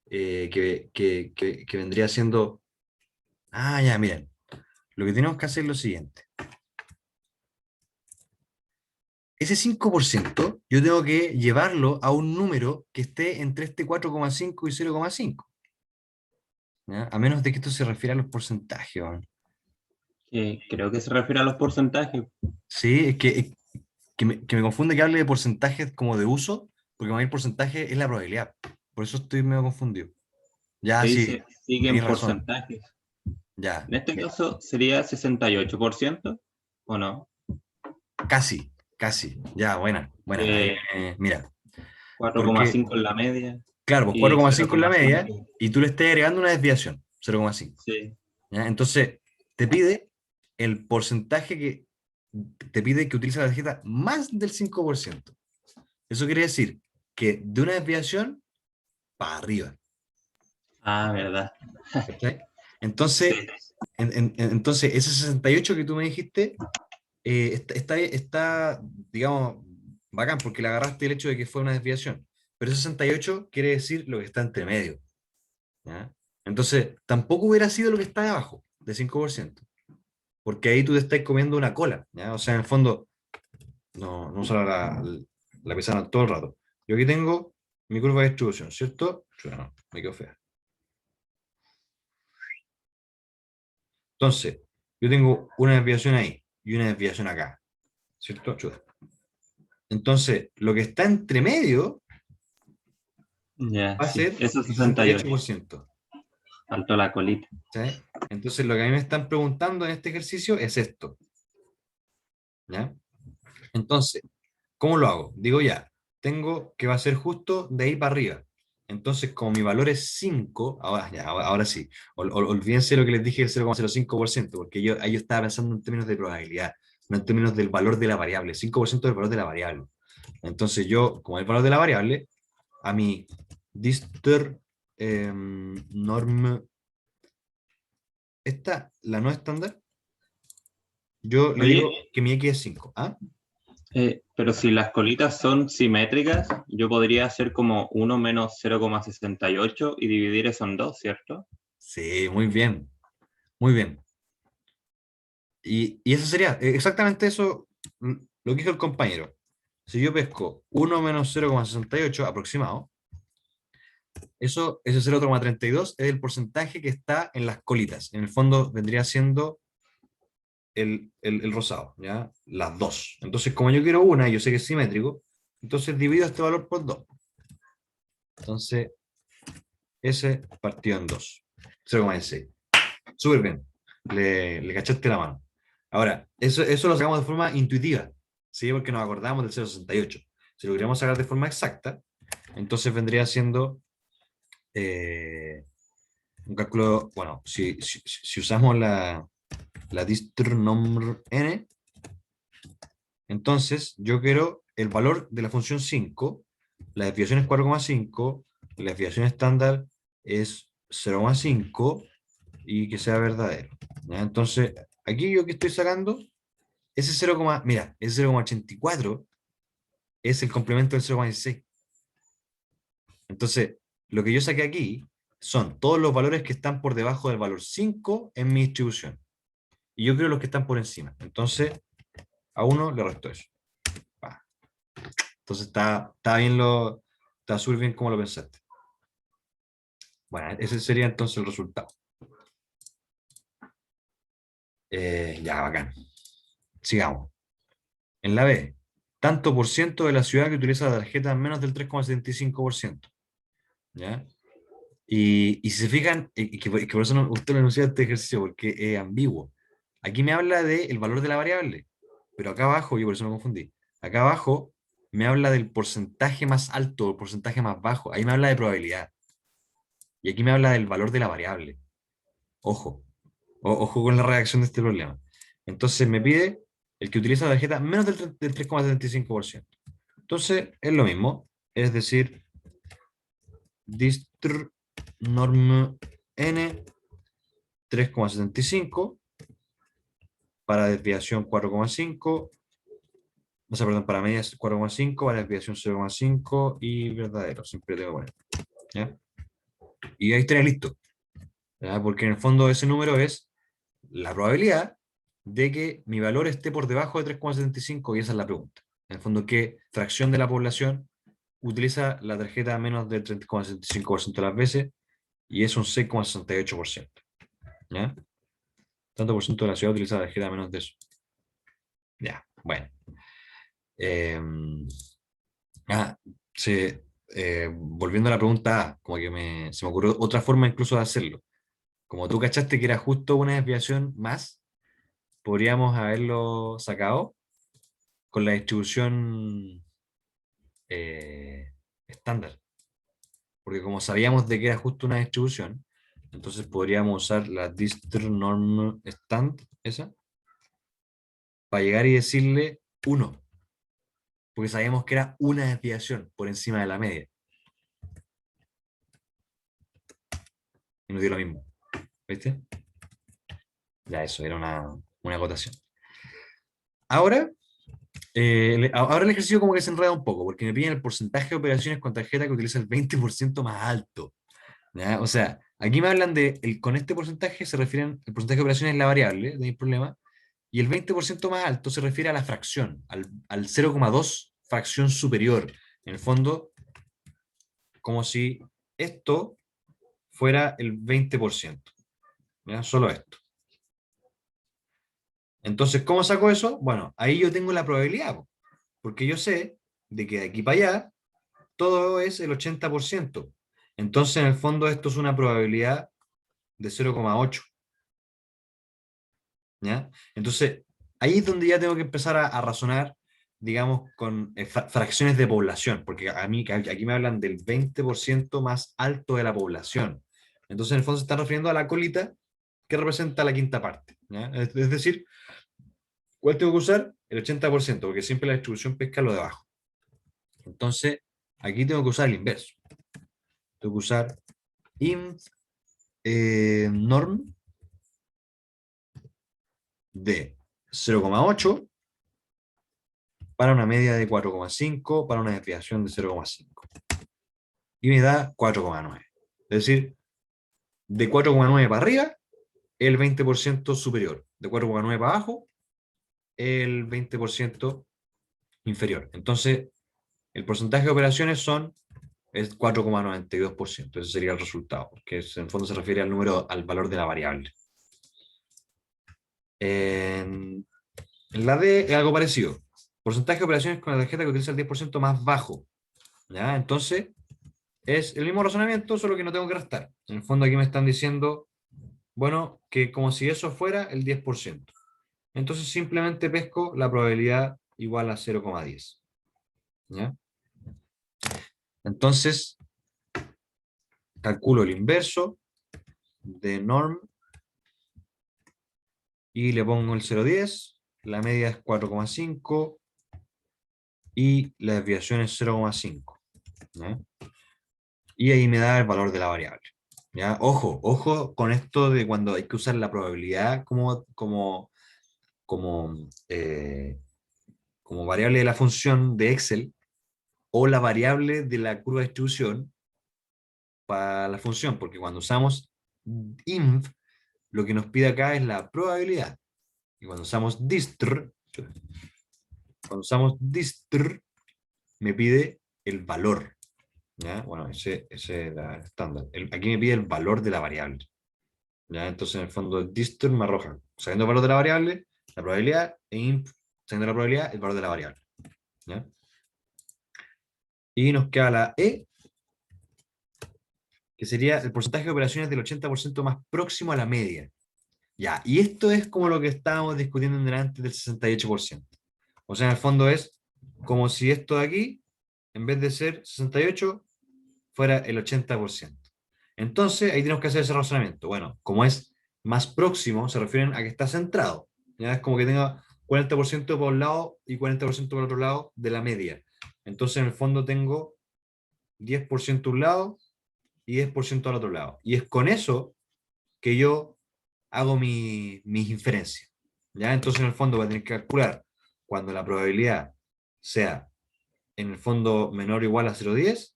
Speaker 1: Que vendría siendo... Ah, ya, miren. Lo que tenemos que hacer es lo siguiente. Ese 5% yo tengo que llevarlo a un número que esté entre este 4,5 y 0,5, ¿ya? A menos de que esto se refiera a los porcentajes, ¿no?
Speaker 2: Creo que se refiere a los porcentajes.
Speaker 1: Sí, que me confunde que hable de porcentajes como de uso, porque el porcentaje es la probabilidad. Por eso estoy medio confundido. Ya,
Speaker 2: Se
Speaker 1: sí,
Speaker 2: dice siguen
Speaker 1: tenéis razón.
Speaker 2: porcentajes.
Speaker 1: Ya,
Speaker 2: En este caso sería 68%, ¿o no?
Speaker 1: casi, casi. Ya, buena, buena. Ahí,
Speaker 2: Eh,
Speaker 1: mira, porque,
Speaker 2: 4,5 en la media
Speaker 1: claro, pues
Speaker 2: y
Speaker 1: 4,5 en la media
Speaker 2: 0,5.
Speaker 1: y tú le estás agregando una desviación, 0,5.
Speaker 2: Sí.
Speaker 1: ¿Ya? Entonces, te pide el porcentaje te pide que utilices la tarjeta más del 5%. Eso quiere decir que de una desviación para arriba.
Speaker 2: Ah, verdad.
Speaker 1: ¿Cachai?
Speaker 2: Sí.
Speaker 1: Entonces, entonces, ese 68 que tú me dijiste está, digamos, bacán porque le agarraste el hecho de que fue una desviación. Pero ese 68 quiere decir lo que está entre medio, ¿ya? Entonces, tampoco hubiera sido lo que está abajo, de 5%, porque ahí tú te estás comiendo una cola, ¿ya? O sea, en el fondo, no usar la pizarra todo el rato. Yo aquí tengo mi curva de distribución, ¿cierto? Chuta, no, me quedo fea. Entonces, yo tengo una desviación ahí y una desviación acá, ¿cierto? Chuta. Entonces, lo que está entre medio
Speaker 2: Ya,
Speaker 1: va a
Speaker 2: sí.
Speaker 1: ser
Speaker 2: Eso es
Speaker 1: el sesenta y ocho
Speaker 2: 68.
Speaker 1: por ciento
Speaker 2: Faltó la colita.
Speaker 1: ¿Sí? Entonces lo que a mí me están preguntando en este ejercicio es esto. ¿Ya? Entonces, ¿cómo lo hago? Digo ya, tengo que va a ser justo de ahí para arriba. Entonces, como mi valor es 5, ahora, ya, ahora sí, olvídense lo que les dije del 0,05%, porque ahí yo estaba pensando en términos de probabilidad, no en términos del valor de la variable, 5% del valor de la variable. Entonces yo, como el valor de la variable, a mi distr norm, esta, la no estándar, yo le
Speaker 2: Oye,
Speaker 1: digo que mi x es 5. ¿Ah?
Speaker 2: pero si las colitas son simétricas, yo podría hacer como 1 menos 0,68 y dividir eso en 2, ¿cierto?
Speaker 1: Sí, muy bien, muy bien. Y eso sería exactamente eso, lo que dijo el compañero. Si yo pesco 1 menos 0,68 aproximado, ese 0,32 es el porcentaje que está en las colitas. En el fondo vendría siendo el rosado, ¿ya? Las dos. Entonces, como yo quiero una y yo sé que es simétrico, entonces divido este valor por 2. Entonces, ese partido en 2. 0,16. Súper bien. Le cachaste la mano. Ahora, eso lo sacamos de forma intuitiva, ¿sí? Porque nos acordamos del 0,68. Si lo queremos sacar de forma exacta, entonces vendría siendo un cálculo, bueno, si usamos la distr number n, entonces yo quiero el valor de la función 5, la desviación es 4,5, la desviación estándar es 0,5 y que sea verdadero. ¿Ya? Entonces, aquí yo que estoy sacando, ese 0, mira, ese 0,84 es el complemento del 0,16. Entonces, lo que yo saqué aquí son todos los valores que están por debajo del valor 5 en mi distribución. Y yo creo los que están por encima. Entonces, a uno le resto eso. Pa. Entonces, está súper bien como lo pensaste. Bueno, ese sería entonces el resultado. Ya, bacán. Sigamos. En la B, tanto por ciento de la ciudad que utiliza la tarjeta menos del 3,75%. ¿Ya? Y si se fijan, que por eso no me gustó la enunciado este ejercicio, porque es ambiguo. Aquí me habla del valor de la variable, pero acá abajo, yo por eso me confundí, acá abajo me habla del porcentaje más alto o el porcentaje más bajo. Ahí me habla de probabilidad. Y aquí me habla del valor de la variable. Ojo, ojo con la redacción de este problema. Entonces me pide el que utiliza la tarjeta menos del 3,75%. Entonces es lo mismo, es decir, distr norm n 3,75, para desviación 4,5, o sea, perdón, para media 4,5, para desviación 0,5 y verdadero, siempre tengo que poner. ¿Ya? Y ahí estaría listo, ¿ya? Porque en el fondo ese número es la probabilidad de que mi valor esté por debajo de 3,75 y esa es la pregunta. En el fondo, ¿qué fracción de la población utiliza la tarjeta menos del 30,75% de las veces? Y es un 6,68%. ¿Ya? Tanto por ciento de la ciudad utiliza la tarjeta menos de eso. Ya, bueno. Eh, ah, volviendo a la pregunta A, como que se me ocurrió otra forma incluso de hacerlo. Como tú cachaste que era justo una desviación más, podríamos haberlo sacado con la distribución estándar. Porque como sabíamos de que era justo una distribución, entonces podríamos usar la distr norm stand, esa, para llegar y decirle 1, porque sabíamos que era una desviación por encima de la media. Y nos dio lo mismo. ¿Viste? Ya eso, era una acotación. Ahora, ahora el ejercicio como que se enreda un poco, porque me piden el porcentaje de operaciones con tarjeta que utiliza el 20% más alto. ¿Ya? O sea, aquí me hablan con este porcentaje se refieren, el porcentaje de operaciones es la variable, no hay problema, y el 20% más alto se refiere a la fracción, al 0,2 fracción superior. En el fondo, como si esto fuera el 20%. ¿Ya? Solo esto. Entonces, ¿cómo saco eso? Bueno, ahí yo tengo la probabilidad, porque yo sé de que de aquí para allá todo es el 80%. Entonces, en el fondo, esto es una probabilidad de 0,8. ¿Ya? Entonces, ahí es donde ya tengo que empezar a razonar, digamos, con fracciones de población, porque a mí aquí me hablan del 20% más alto de la población. Entonces, en el fondo se están refiriendo a la colita que representa la quinta parte. ¿Ya? Es decir, ¿cuál tengo que usar? El 80%, porque siempre la distribución pesca lo de abajo. Entonces, aquí tengo que usar el inverso. Tengo que usar inf norm de 0,8 para una media de 4,5 para una desviación de 0,5. Y me da 4,9. Es decir, de 4,9 para arriba, el 20% superior. De 4,9 para abajo, el 20% inferior. Entonces, el porcentaje de operaciones es 4,92%. Ese sería el resultado, que en el fondo se refiere al número, al valor de la variable. En la D es algo parecido. Porcentaje de operaciones con la tarjeta que utiliza el 10% más bajo. ¿Ya? Entonces, es el mismo razonamiento, solo que no tengo que restar. En el fondo aquí me están diciendo, bueno, que como si eso fuera el 10%. Entonces simplemente pesco la probabilidad igual a 0,10. ¿Ya? Entonces, calculo el inverso de norm y le pongo el 0,10, la media es 4,5 y la desviación es 0,5. ¿Ya? Y ahí me da el valor de la variable. ¿Ya? Ojo con esto de cuando hay que usar la probabilidad como, eh, como variable de la función de Excel o la variable de la curva de distribución para la función, porque cuando usamos inf, lo que nos pide acá es la probabilidad. Y cuando usamos distr, me pide el valor. ¿Ya? Bueno, ese es el estándar. Aquí me pide el valor de la variable. ¿Ya? Entonces, en el fondo, distr me arroja, sabiendo el valor de la variable, la probabilidad, e inf, sabiendo la probabilidad, el valor de la variable. ¿Ya? Y nos queda la E, que sería el porcentaje de operaciones del 80% más próximo a la media. Ya, y esto es como lo que estábamos discutiendo en delante del 68%. O sea, en el fondo es como si esto de aquí, en vez de ser 68, fuera el 80%. Entonces, ahí tenemos que hacer ese razonamiento. Bueno, como es más próximo, se refieren a que está centrado. ¿Ya? Es como que tenga 40% por un lado y 40% por otro lado de la media. Entonces, en el fondo tengo 10% a un lado y 10% al otro lado. Y es con eso que yo hago mis inferencias. ¿Ya? Entonces, en el fondo, voy a tener que calcular cuando la probabilidad sea, en el fondo, menor o igual a 0,10,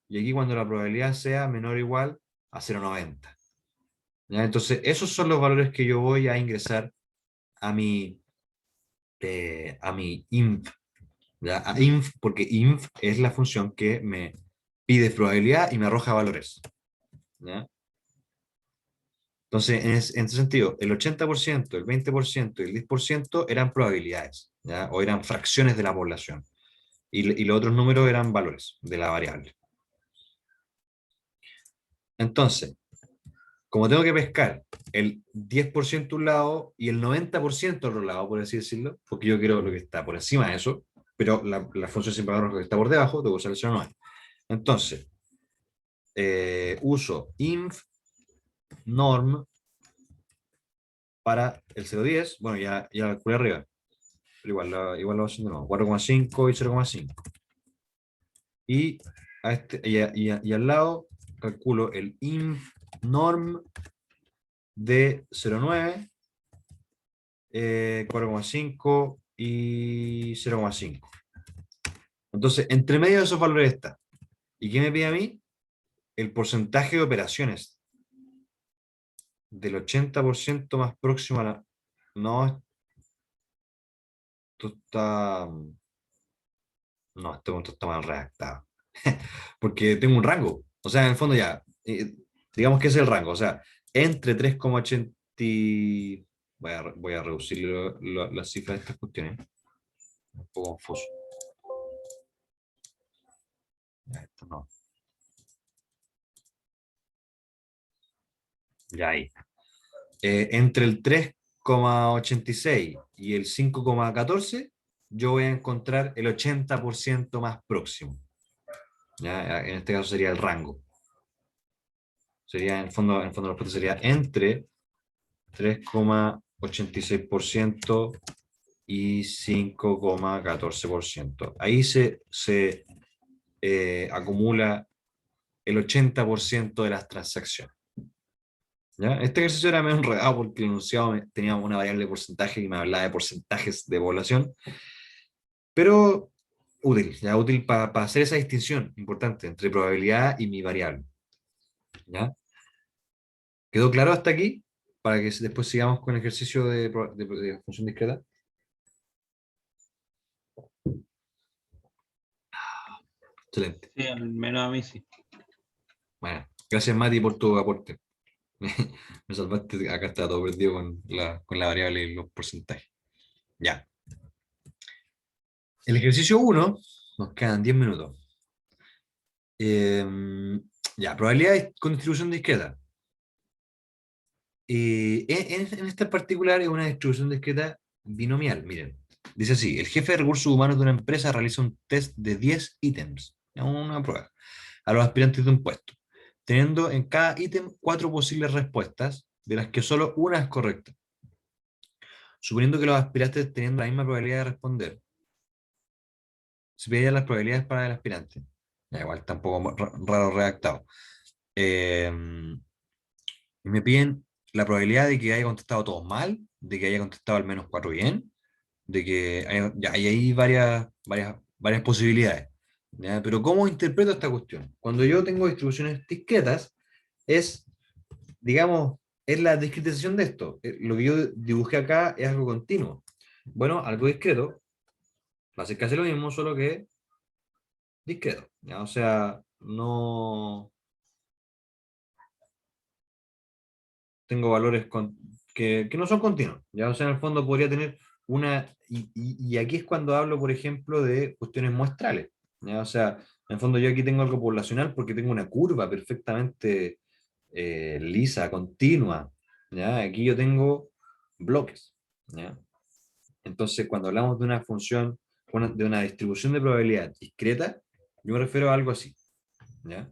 Speaker 1: y aquí cuando la probabilidad sea menor o igual a 0,90. ¿Ya? Entonces, esos son los valores que yo voy a ingresar a mi inf. ¿Ya? A inf, porque inf es la función que me pide probabilidad y me arroja valores. ¿Ya? Entonces, en ese sentido, el 80%, el 20% y el 10% eran probabilidades, ¿ya? O eran fracciones de la población. Y los otros números eran valores de la variable. Entonces, como tengo que pescar el 10% un lado y el 90% otro lado, por así decirlo, porque yo quiero lo que está por encima de eso, pero la función siempre va a lo que está por debajo, tengo que usar el 0,9. Entonces, uso inf norm para el 0,10, bueno, ya calculé arriba, pero igual lo voy haciendo de nuevo, 4,5 y 0,5. Y, y al lado calculo el inf norm de 0,9, 4,5 y 0,5. Entonces, entre medio de esos valores está. ¿Y qué me pide a mí? El porcentaje de operaciones del 80% más próximo a la... No, esto está... No, este punto está mal redactado. Porque tengo un rango. O sea, en el fondo ya, digamos que es el rango. O sea, entre 3,80 voy a reducir las cifras de estas cuestiones. Un poco confuso. Ya, esto no. Ya ahí. Entre el 3,86 y el 5,14, yo voy a encontrar el 80% más próximo. ¿Ya? En este caso sería el rango. Sería en el fondo la respuesta sería entre 3,86% y 5,14%. Ahí se acumula el 80% de las transacciones. ¿Ya? Este ejercicio era medio enredado porque el enunciado tenía una variable de porcentaje y me hablaba de porcentajes de población, pero útil, ya útil para hacer esa distinción importante entre probabilidad y mi variable. ¿Ya? ¿Quedó claro hasta aquí? Para que después sigamos con el ejercicio de función discreta. Excelente.
Speaker 2: Sí, al menos a mí sí.
Speaker 1: Bueno, gracias Mati por tu aporte. Me salvaste, acá está todo perdido con la variable y los porcentajes. Ya. El ejercicio 1, nos quedan 10 minutos. Ya, probabilidad con distribución discreta. En esta particular es una distribución discreta binomial. Miren, dice así: el jefe de recursos humanos de una empresa realiza un test de 10 ítems, una prueba, a los aspirantes de un puesto, teniendo en cada ítem 4 posibles respuestas, de las que solo una es correcta. Suponiendo que los aspirantes teniendo la misma probabilidad de responder, se piden las probabilidades para el aspirante. Ya, igual tampoco raro redactado. Eh, y me piden la probabilidad de que haya contestado todos mal, de que haya contestado al menos 4 bien, de que ya, hay ahí varias posibilidades. ¿Ya? Pero ¿cómo interpreto esta cuestión? Cuando yo tengo distribuciones discretas, es, digamos, es la discretización de esto. Lo que yo dibujé acá es algo continuo. Bueno, algo discreto va a ser casi lo mismo, solo que discreto. ¿Ya? O sea, no tengo valores que no son continuos. ¿Ya? O sea, en el fondo podría tener una... Y aquí es cuando hablo, por ejemplo, de cuestiones muestrales. ¿Ya? O sea, en el fondo yo aquí tengo algo poblacional porque tengo una curva perfectamente lisa, continua. ¿Ya? Aquí yo tengo bloques. ¿Ya? Entonces, cuando hablamos de una función, de una distribución de probabilidad discreta, yo me refiero a algo así. ¿Ya?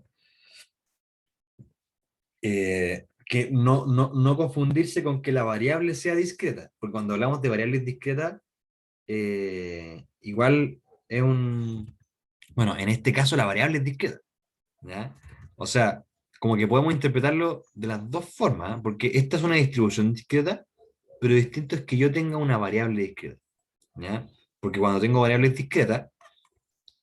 Speaker 1: Que no confundirse con que la variable sea discreta, porque cuando hablamos de variables discretas, igual es bueno, en este caso la variable es discreta, ¿ya? O sea, como que podemos interpretarlo de las dos formas, ¿eh? Porque esta es una distribución discreta, pero distinto es que yo tenga una variable discreta, ¿ya? Porque cuando tengo variables discretas,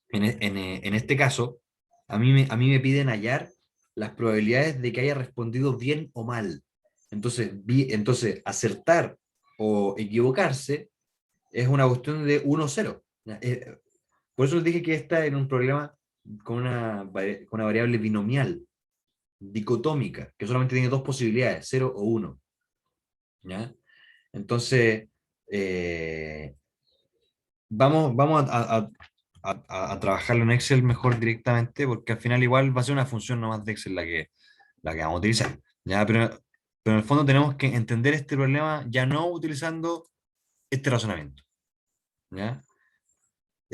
Speaker 1: en este caso, a mí me piden hallar las probabilidades de que haya respondido bien o mal. Entonces acertar o equivocarse es una cuestión de 1-0. Por eso les dije que está en un problema con una variable binomial, dicotómica, que solamente tiene dos posibilidades, 0 o 1. ¿Ya? Entonces, eh, vamos a trabajarlo en Excel mejor directamente, porque al final igual va a ser una función nomás de Excel la que vamos a utilizar. ¿Ya? Pero en el fondo tenemos que entender este problema ya no utilizando este razonamiento. ¿Ya?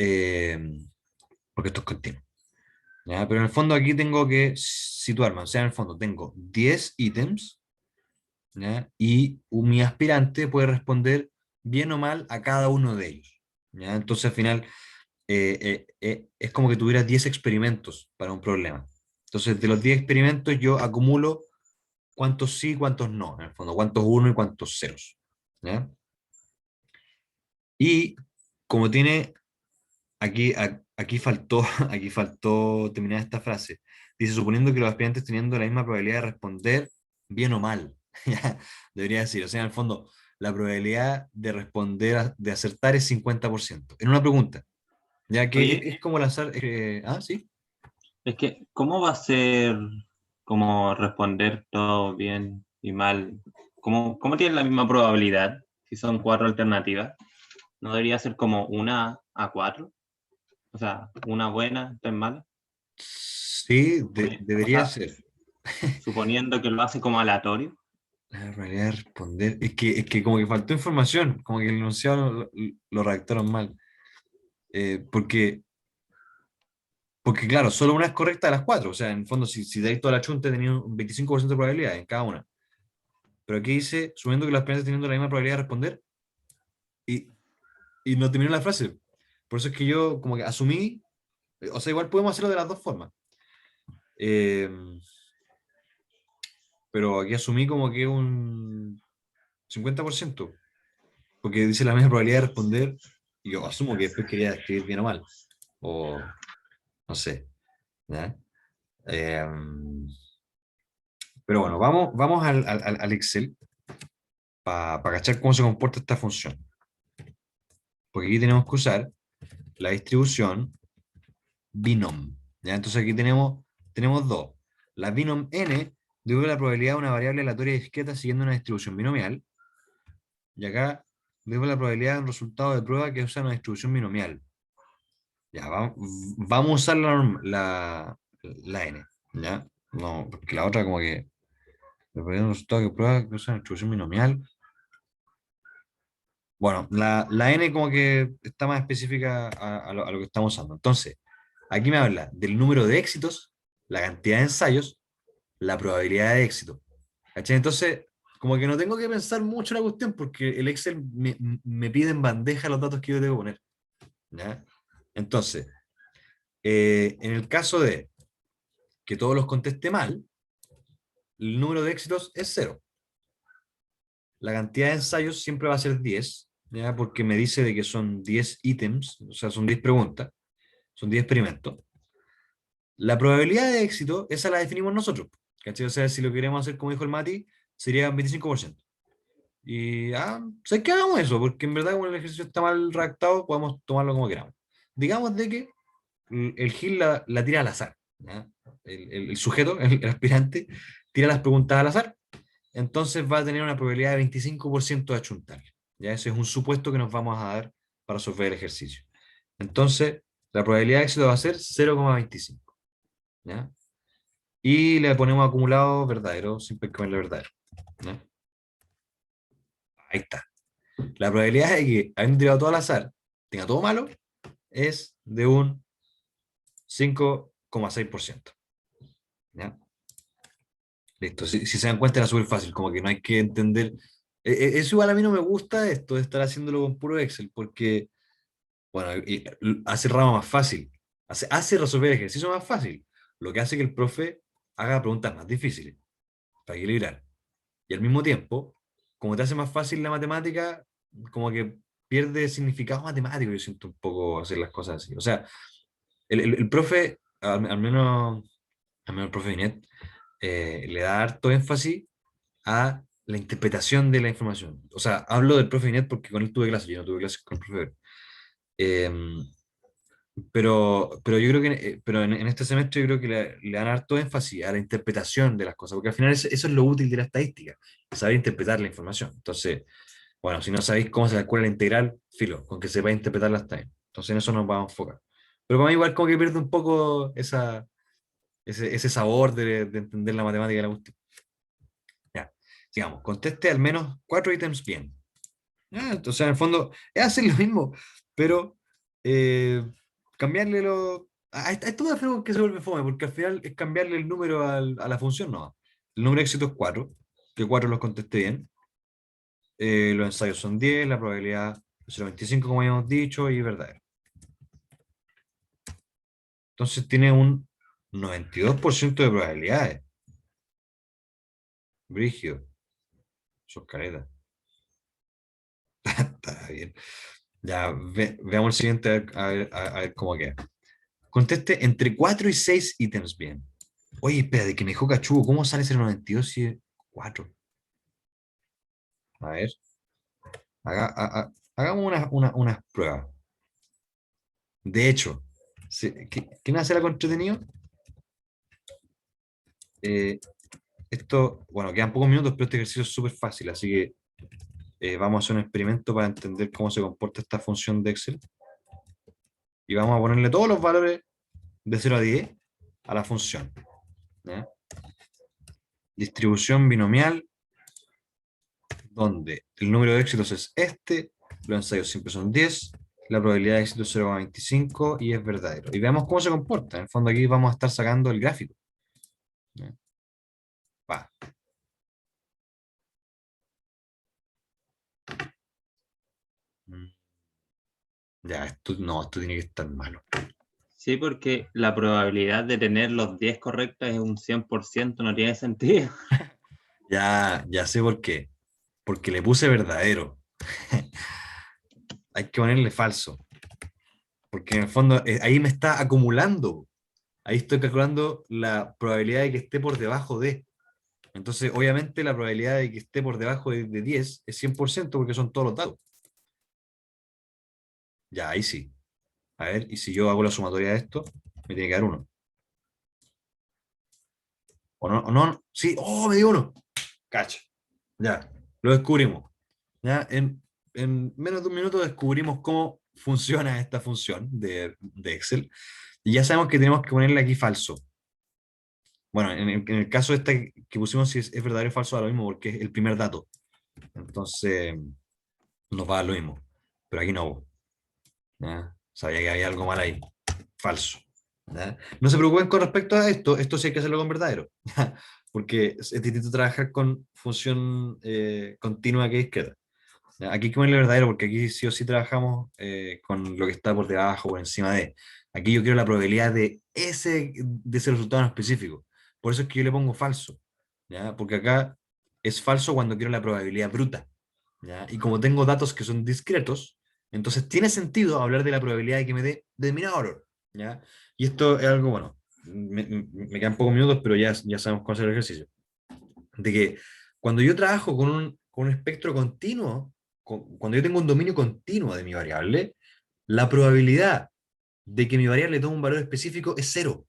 Speaker 1: Eh, porque esto es continuo. ¿Ya? Pero en el fondo aquí tengo que situarme. O sea, en el fondo tengo 10 ítems, ¿ya? Y mi aspirante puede responder bien o mal a cada uno de ellos. ¿Ya? Entonces al final es como que tuvieras 10 experimentos para un problema. Entonces, de los 10 experimentos yo acumulo cuántos sí, cuántos no, en el fondo, cuántos uno y cuántos ceros. ¿Ya? Y como tiene, aquí faltó terminar esta frase. Dice, suponiendo que los aspirantes teniendo la misma probabilidad de responder bien o mal. ¿Ya? Debería decir, o sea, en el fondo, la probabilidad de responder, de acertar es 50%. En una pregunta, ya que es,
Speaker 2: Oye,
Speaker 1: es como lanzar... sí.
Speaker 2: es que, ¿cómo va a ser como responder todo bien y mal? ¿Cómo tienen la misma probabilidad si son cuatro alternativas? ¿No debería ser como 1 a 4? O sea, una buena, tres malas.
Speaker 1: Sí,
Speaker 2: O
Speaker 1: debería
Speaker 2: sea,
Speaker 1: ser.
Speaker 2: suponiendo que lo hace como aleatorio.
Speaker 1: La probabilidad de responder. Es que como que faltó información, como que el enunciado lo redactaron mal. Porque, claro, solo una es correcta de las cuatro. O sea, en el fondo, si dais toda la chunta, tenía un 25% de probabilidad en cada una. Pero aquí dice, subiendo que las primeras teniendo la misma probabilidad de responder, y, y no terminó la frase. Por eso es que yo como que asumí, o sea, igual podemos hacerlo de las dos formas. Eh, pero aquí asumí como que un 50%, porque dice la misma probabilidad de responder, y yo asumo que después quería escribir bien o mal, o no sé, ¿ya? Eh, pero bueno, vamos al Excel para cachar cómo se comporta esta función, porque aquí tenemos que usar la distribución binom, ¿ya? Entonces aquí tenemos dos. La binom n devuelve la probabilidad de una variable aleatoria discreta siguiendo una distribución binomial, y acá devuelve la probabilidad de un resultado de prueba que usa una distribución binomial. Ya, vamos a usar la n, ¿ya? No, porque la otra como que me probabilidad de un resultado que prueba que usa una distribución binomial. Bueno, la n como que está más específica a lo que estamos usando. Entonces, aquí me habla del número de éxitos, la cantidad de ensayos, la probabilidad de éxito. ¿Cachai? Entonces, como que no tengo que pensar mucho en la cuestión porque el Excel me pide en bandeja los datos que yo tengo que poner. ¿Ya? Entonces, en el caso de que todos los conteste mal, el número de éxitos es cero. La cantidad de ensayos siempre va a ser 10, ¿ya? Porque me dice de que son 10 ítems, o sea, son 10 preguntas, son 10 experimentos. La probabilidad de éxito, esa la definimos nosotros. ¿Cachai? O sea, si lo queremos hacer como dijo el Mati, sería un 25%. Y, ¿sabes qué? Hagamos eso, porque en verdad, como el ejercicio está mal redactado, podemos tomarlo como queramos. Digamos de que el Gil la tira al azar, ¿ya? El sujeto, el aspirante, tira las preguntas al azar, entonces va a tener una probabilidad de 25% de achuntar. ¿Ya? Ese es un supuesto que nos vamos a dar para resolver el ejercicio. Entonces, la probabilidad de éxito va a ser 0,25. ¿Ya? Y le ponemos acumulado verdadero, siempre que ponerle verdadero. ¿Ya? Ahí está. La probabilidad de que, habiendo tirado todo al azar, tenga todo malo, es de un 5,6%. ¿Ya? Listo. Si se dan cuenta, era súper fácil, como que no hay que entender. Eso igual a mí no me gusta esto de estar haciéndolo con puro Excel, porque, bueno, hace el ramo más fácil, hace resolver el ejercicio más fácil, lo que hace que el profe haga preguntas más difíciles, para equilibrar. Y al mismo tiempo, como te hace más fácil la matemática, como que pierde significado matemático, yo siento un poco hacer las cosas así. O sea, el profe, al menos el profe Binet, le da harto énfasis a la interpretación de la información. O sea, hablo del profe Binet porque con él tuve clases, yo no tuve clases con el profe. Eh, pero yo creo que pero en este semestre yo creo que le dan harto énfasis a la interpretación de las cosas, porque al final eso es lo útil de la estadística, saber interpretar la información. Entonces, bueno, si no sabéis cómo se calcula la integral, filo, con que sepáis interpretarla está bien. Entonces en eso nos vamos a enfocar. Pero para mí igual como que pierde un poco ese sabor de entender la matemática de la cuestión. Ya, sigamos, conteste al menos 4 ítems bien. Entonces, en el fondo, es hacer lo mismo, pero eh, cambiarle lo. Esto me hace que se vuelve fome, porque al final es cambiarle el número a la función, no. El número de éxito es 4, que 4 los contesté bien. Los ensayos son 10, la probabilidad es 0,25, como habíamos dicho, y verdadero. Entonces tiene un 92% de probabilidades. Brígido. Sos caleta. Está bien. Ya, veamos el siguiente, a ver cómo queda. Conteste entre 4 y 6 ítems bien. Oye, espera, de que me dijo Cachugo, ¿cómo sale ese 92 si es 4? A ver, hagamos unas pruebas. De hecho, ¿quién hace la entretenido? Eh, bueno, quedan pocos minutos, pero este ejercicio es súper fácil, así que vamos a hacer un experimento para entender cómo se comporta esta función de Excel. Y vamos a ponerle todos los valores de 0 a 10 a la función. ¿Ya? Distribución binomial donde el número de éxitos es este, los ensayos siempre son 10, la probabilidad de éxito es 0,25 y es verdadero. Y veamos cómo se comporta. En el fondo aquí vamos a estar sacando el gráfico. ¿Ya? Va. Mm, Ya, esto no, esto tiene que estar malo.
Speaker 2: Sí, porque la probabilidad de tener los 10 correctos es un 100%, no tiene sentido.
Speaker 1: Ya sé por qué. Porque le puse verdadero. Hay que ponerle falso. Porque en el fondo ahí me está acumulando. Ahí estoy calculando la probabilidad de que esté por debajo de. Entonces, obviamente, la probabilidad de que esté por debajo de 10 es 100% porque son todos los datos. Ya, ahí sí. A ver, y si yo hago la sumatoria de esto, me tiene que dar uno. ¿O no? ¿O no? Sí, ¡oh, me dio uno! Cacho. Ya, lo descubrimos. Ya, en menos de un minuto descubrimos cómo funciona esta función de Excel. Y ya sabemos que tenemos que ponerle aquí falso. Bueno, en el caso este que pusimos, si es verdadero o falso, da lo mismo porque es el primer dato. Entonces, nos va a dar lo mismo. Pero aquí no. ¿Ya? Sabía que había algo mal ahí. Falso. ¿Ya? No se preocupen con respecto a esto sí hay que hacerlo con verdadero. ¿Ya? Porque es distinto trabajar con función continua que discreta. ¿Ya? Aquí hay que ponerle verdadero porque aquí sí o sí trabajamos con lo que está por debajo, por encima de. Aquí yo quiero la probabilidad de ese resultado en específico. Por eso es que yo le pongo falso. ¿Ya? Porque acá es falso cuando quiero la probabilidad bruta. ¿Ya? Y como tengo datos que son discretos, entonces tiene sentido hablar de la probabilidad de que me dé determinado valor. ¿Ya? Y esto es algo, bueno, me quedan pocos minutos, pero ya sabemos cómo hacer el ejercicio. De que cuando yo trabajo con un espectro continuo, cuando yo tengo un dominio continuo de mi variable, la probabilidad de que mi variable tome un valor específico es cero.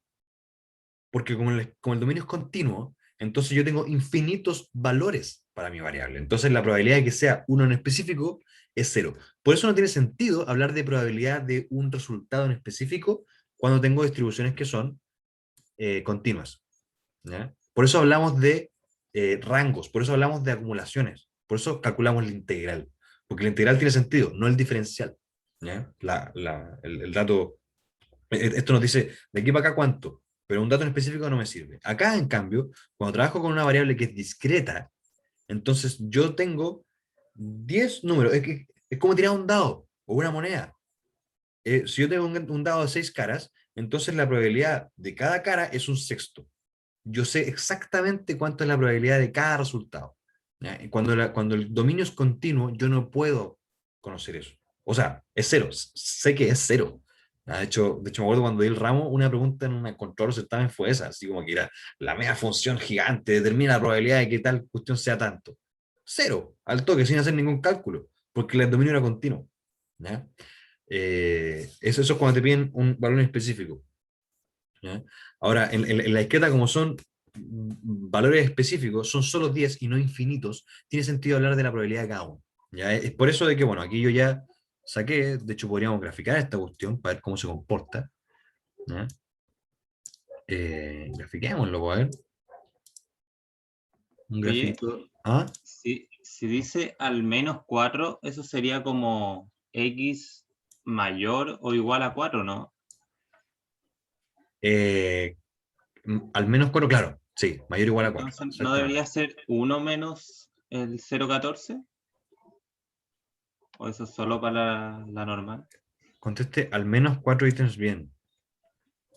Speaker 1: Porque como el dominio es continuo, entonces yo tengo infinitos valores para mi variable. Entonces la probabilidad de que sea uno en específico es cero. Por eso no tiene sentido hablar de probabilidad de un resultado en específico cuando tengo distribuciones que son continuas. ¿Ya? Por eso hablamos de rangos, por eso hablamos de acumulaciones, por eso calculamos la integral. Porque la integral tiene sentido, no el diferencial. ¿Ya? El dato esto nos dice de aquí para acá cuánto, pero un dato en específico no me sirve. Acá, en cambio, cuando trabajo con una variable que es discreta, entonces yo tengo 10 números. Es como tirar un dado o una moneda. Si yo tengo un dado de 6 caras, entonces la probabilidad de cada cara es un sexto. Yo sé exactamente cuánto es la probabilidad de cada resultado. ¿Ya? Y cuando el dominio es continuo, yo no puedo conocer eso. O sea, es cero. Sé que es cero. De hecho, me acuerdo cuando di el ramo, una pregunta en una control certamen fue esa, así como que era la media función gigante, determina la probabilidad de que tal cuestión sea tanto. Cero, al toque, sin hacer ningún cálculo, porque el dominio era continuo. ¿Ya? Eso es cuando te piden un valor específico. ¿Ya? Ahora, en la discreta, como son valores específicos, son solo 10 y no infinitos, tiene sentido hablar de la probabilidad de cada uno. ¿Ya? Es por eso de que, bueno, aquí yo ya saqué, de hecho podríamos graficar esta cuestión para ver cómo se comporta. ¿Ya? Grafiquémoslo, a ver. Un
Speaker 2: Oye,
Speaker 1: grafiquito. ¿Ah?
Speaker 2: si dice al menos 4, eso sería como x mayor o igual a 4, ¿no?
Speaker 1: Eh, Al menos 4, claro. Sí, mayor o igual a 4.
Speaker 2: Entonces, ¿no
Speaker 1: Exactamente.
Speaker 2: debería ser uno menos el 0,14? ¿O eso es solo para la normal?
Speaker 1: Conteste al menos 4 ítems bien.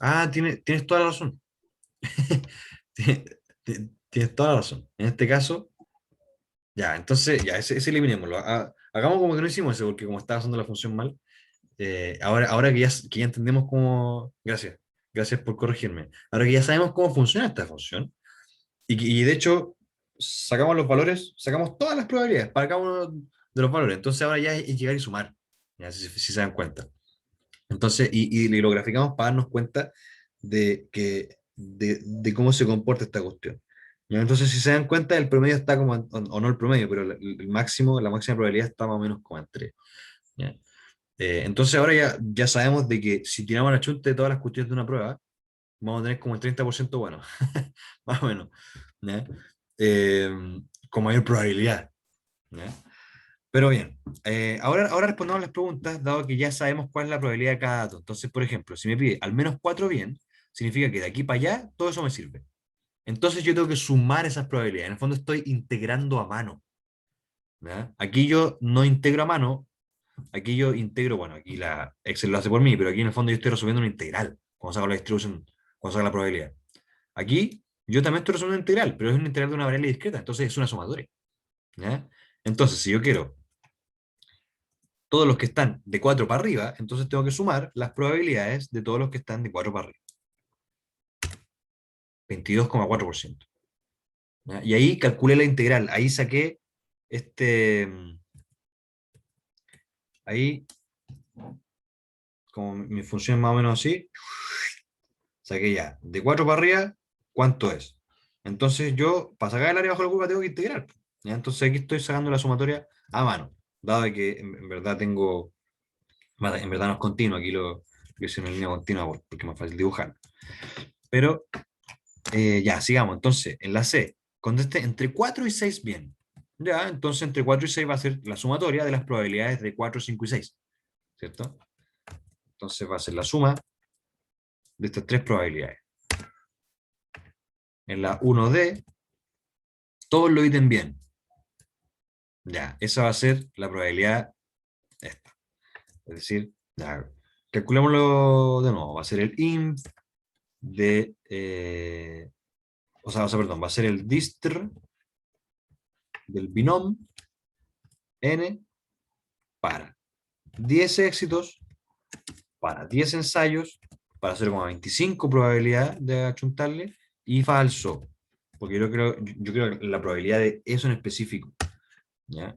Speaker 1: Ah, tienes toda la razón. Tienes toda la razón. En este caso, ya, entonces, ya, ese eliminémoslo. Hagamos como que no hicimos eso, porque como estaba haciendo la función mal, ahora que ya entendemos cómo. Gracias por corregirme. Ahora que ya sabemos cómo funciona esta función, y de hecho, sacamos los valores, sacamos todas las probabilidades para cada uno de los valores. Entonces, ahora ya es llegar y sumar, ya, si se dan cuenta. Entonces, y lo graficamos para darnos cuenta de cómo se comporta esta cuestión. ¿Ya? Entonces, si se dan cuenta, el promedio está como, o no el promedio, pero el máximo, la máxima probabilidad está más o menos como en 3. ¿Ya? Entonces, ahora ya sabemos de que si tiramos la chunta de todas las cuestiones de una prueba, vamos a tener como el 30% bueno, más o menos. ¿Ya? Eh, con mayor probabilidad. ¿ya? Pero bien, ahora respondamos las preguntas, dado que ya sabemos cuál es la probabilidad de cada dato. Entonces, por ejemplo, si me pide al menos 4 bien, significa que de aquí para allá todo eso me sirve. Entonces yo tengo que sumar esas probabilidades. En el fondo estoy integrando a mano, ¿ya? Aquí yo no integro a mano, aquí yo integro, bueno, aquí la Excel lo hace por mí, pero aquí en el fondo yo estoy resolviendo una integral, cuando saco la distribución, cuando saco la probabilidad. Aquí yo también estoy resolviendo una integral, pero es una integral de una variable discreta, entonces es una sumatoria, ¿ya? Entonces, si yo quiero todos los que están de 4 para arriba, entonces tengo que sumar las probabilidades de todos los que están de 4 para arriba. 22,4%. ¿Ya? Y ahí calculé la integral, ahí saqué este, ahí, como mi función es más o menos así, saqué ya, de 4 para arriba, ¿cuánto es? Entonces yo, para sacar el área bajo la curva, tengo que integrar. ¿Ya? Entonces aquí estoy sacando la sumatoria a mano, dado que en verdad tengo, bueno, en verdad no es continuo, aquí lo hice en línea continua porque es más fácil dibujar. Pero ya, sigamos. Entonces, en la C, conteste entre 4 y 6 bien. Ya, entonces entre 4 y 6 va a ser la sumatoria de las probabilidades de 4, 5 y 6. ¿Cierto? Entonces va a ser la suma de estas tres probabilidades. En la 1D, todos lo ítem bien. Ya, esa va a ser la probabilidad esta. Es decir, ya, calculémoslo de nuevo. Va a ser el inv de... perdón, va a ser el distr del binom n para 10 éxitos, para 10 ensayos, para 0,25 probabilidad de achuntarle, y falso, porque yo creo que la probabilidad de eso en específico, ¿ya?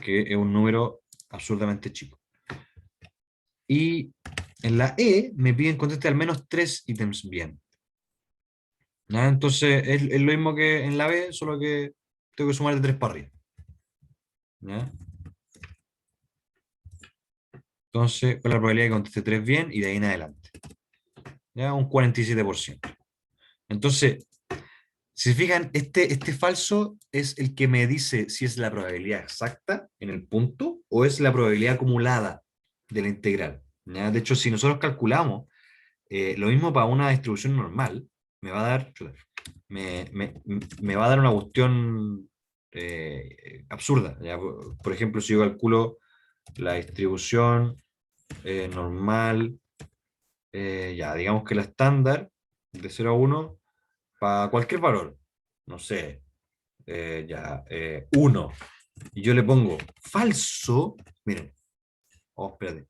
Speaker 1: Que es un número absurdamente chico. Y en la E me piden conteste al menos 3 ítems bien. ¿Ya? Entonces es lo mismo que en la B, solo que tengo que sumar de 3 para arriba. ¿Ya? Entonces, con la probabilidad de que conteste 3 bien y de ahí en adelante. ¿Ya? Un 47%. Entonces, si se fijan, este falso es el que me dice si es la probabilidad exacta en el punto o es la probabilidad acumulada de la integral. ¿Ya? De hecho, si nosotros calculamos lo mismo para una distribución normal, me va a dar, me va a dar una cuestión absurda. ¿Ya? Por ejemplo, si yo calculo la distribución normal, ya digamos que la estándar de 0 a 1 para cualquier valor, no sé, 1, y yo le pongo falso, miren, oh, espérate,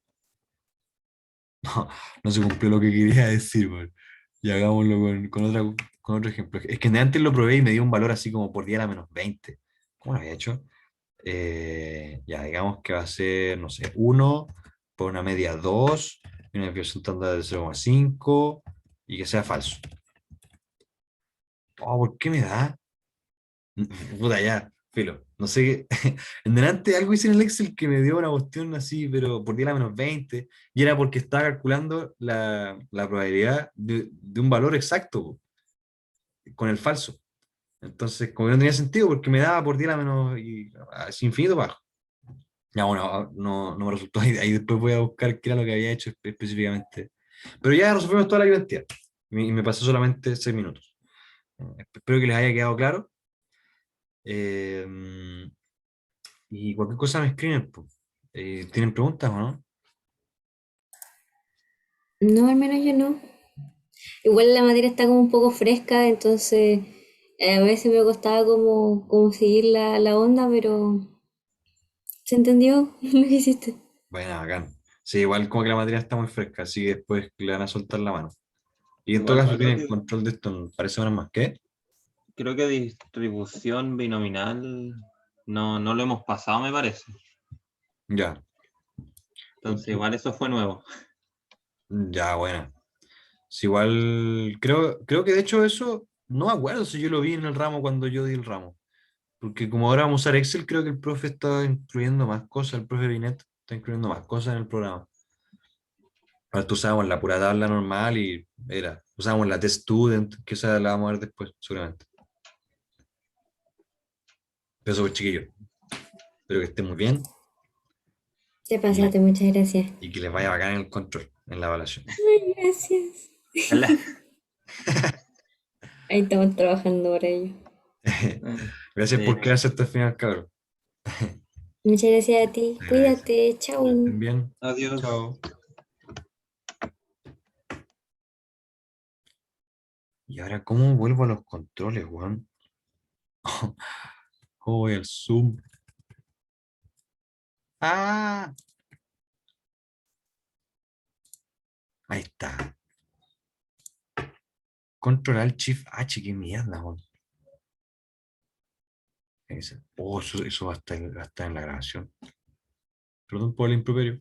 Speaker 1: no, no se cumplió lo que quería decir, man. Y hagámoslo con otro ejemplo. Es que antes lo probé y me dio un valor así como por 10 a la menos 20. ¿Cómo lo había hecho? Ya, digamos que va a ser, no sé, 1 por una media 2 y una desviación estándar de 0,5 y que sea falso. Oh, ¿por qué me da? Puta, ya, filo. No sé qué. En delante algo hice en el Excel que me dio una cuestión así, pero por 10 a la menos 20. Y era porque estaba calculando la probabilidad de un valor exacto po, con el falso. Entonces, como que no tenía sentido, porque me daba por 10 a la menos y así infinito bajo. Ya, bueno, no me resultó. Ahí después voy a buscar qué era lo que había hecho específicamente. Pero ya resolvimos toda la identidad. Y me pasó solamente 6 minutos. Espero que les haya quedado claro. Eh, y cualquier cosa me escriben, po. ¿Tienen preguntas o no?
Speaker 3: No, al menos yo no. Igual la materia está como un poco fresca, entonces a veces me costaba como seguir la onda, pero ¿se entendió lo que hiciste?
Speaker 1: Bueno, bacán. Sí, igual como que la materia está muy fresca, así que después le van a soltar la mano. Y en todo
Speaker 2: Igual
Speaker 1: caso tienen control de esto en parece horas más. ¿Qué?
Speaker 2: creo que distribución binominal no lo hemos pasado, me parece.
Speaker 1: Ya.
Speaker 2: Entonces, igual eso fue nuevo.
Speaker 1: Ya, bueno. Sí, igual creo que de hecho eso, no me acuerdo si yo lo vi en el ramo cuando yo di el ramo. Porque como ahora vamos a usar Excel, creo que el profe está incluyendo más cosas, el profe Binet está incluyendo más cosas en el programa. Ahora usábamos la pura tabla normal y usábamos la test student, que esa la vamos a ver después, seguramente. Pero eso fue chiquillo. Espero que estén muy bien
Speaker 3: Te pasaste, muchas gracias.
Speaker 1: y que les vaya bacán en el control, en la evaluación.
Speaker 3: Ay, gracias.
Speaker 2: Ojalá.
Speaker 3: Ahí estamos trabajando para ello.
Speaker 1: Gracias por
Speaker 2: Sí.
Speaker 1: quedarse hasta el final, cabrón.
Speaker 3: Muchas gracias a ti.
Speaker 1: Te agradezco.
Speaker 3: Cuídate.
Speaker 1: Que
Speaker 3: Chau.
Speaker 1: estén bien.
Speaker 2: Adiós.
Speaker 1: Chao. Y ahora, ¿cómo vuelvo a los controles, weón? ¿Cómo voy al Zoom? ¡Ah! Ahí está. Control Alt Shift H, qué mierda, weón. Oh, eso va a estar en la grabación. Perdón por el improperio.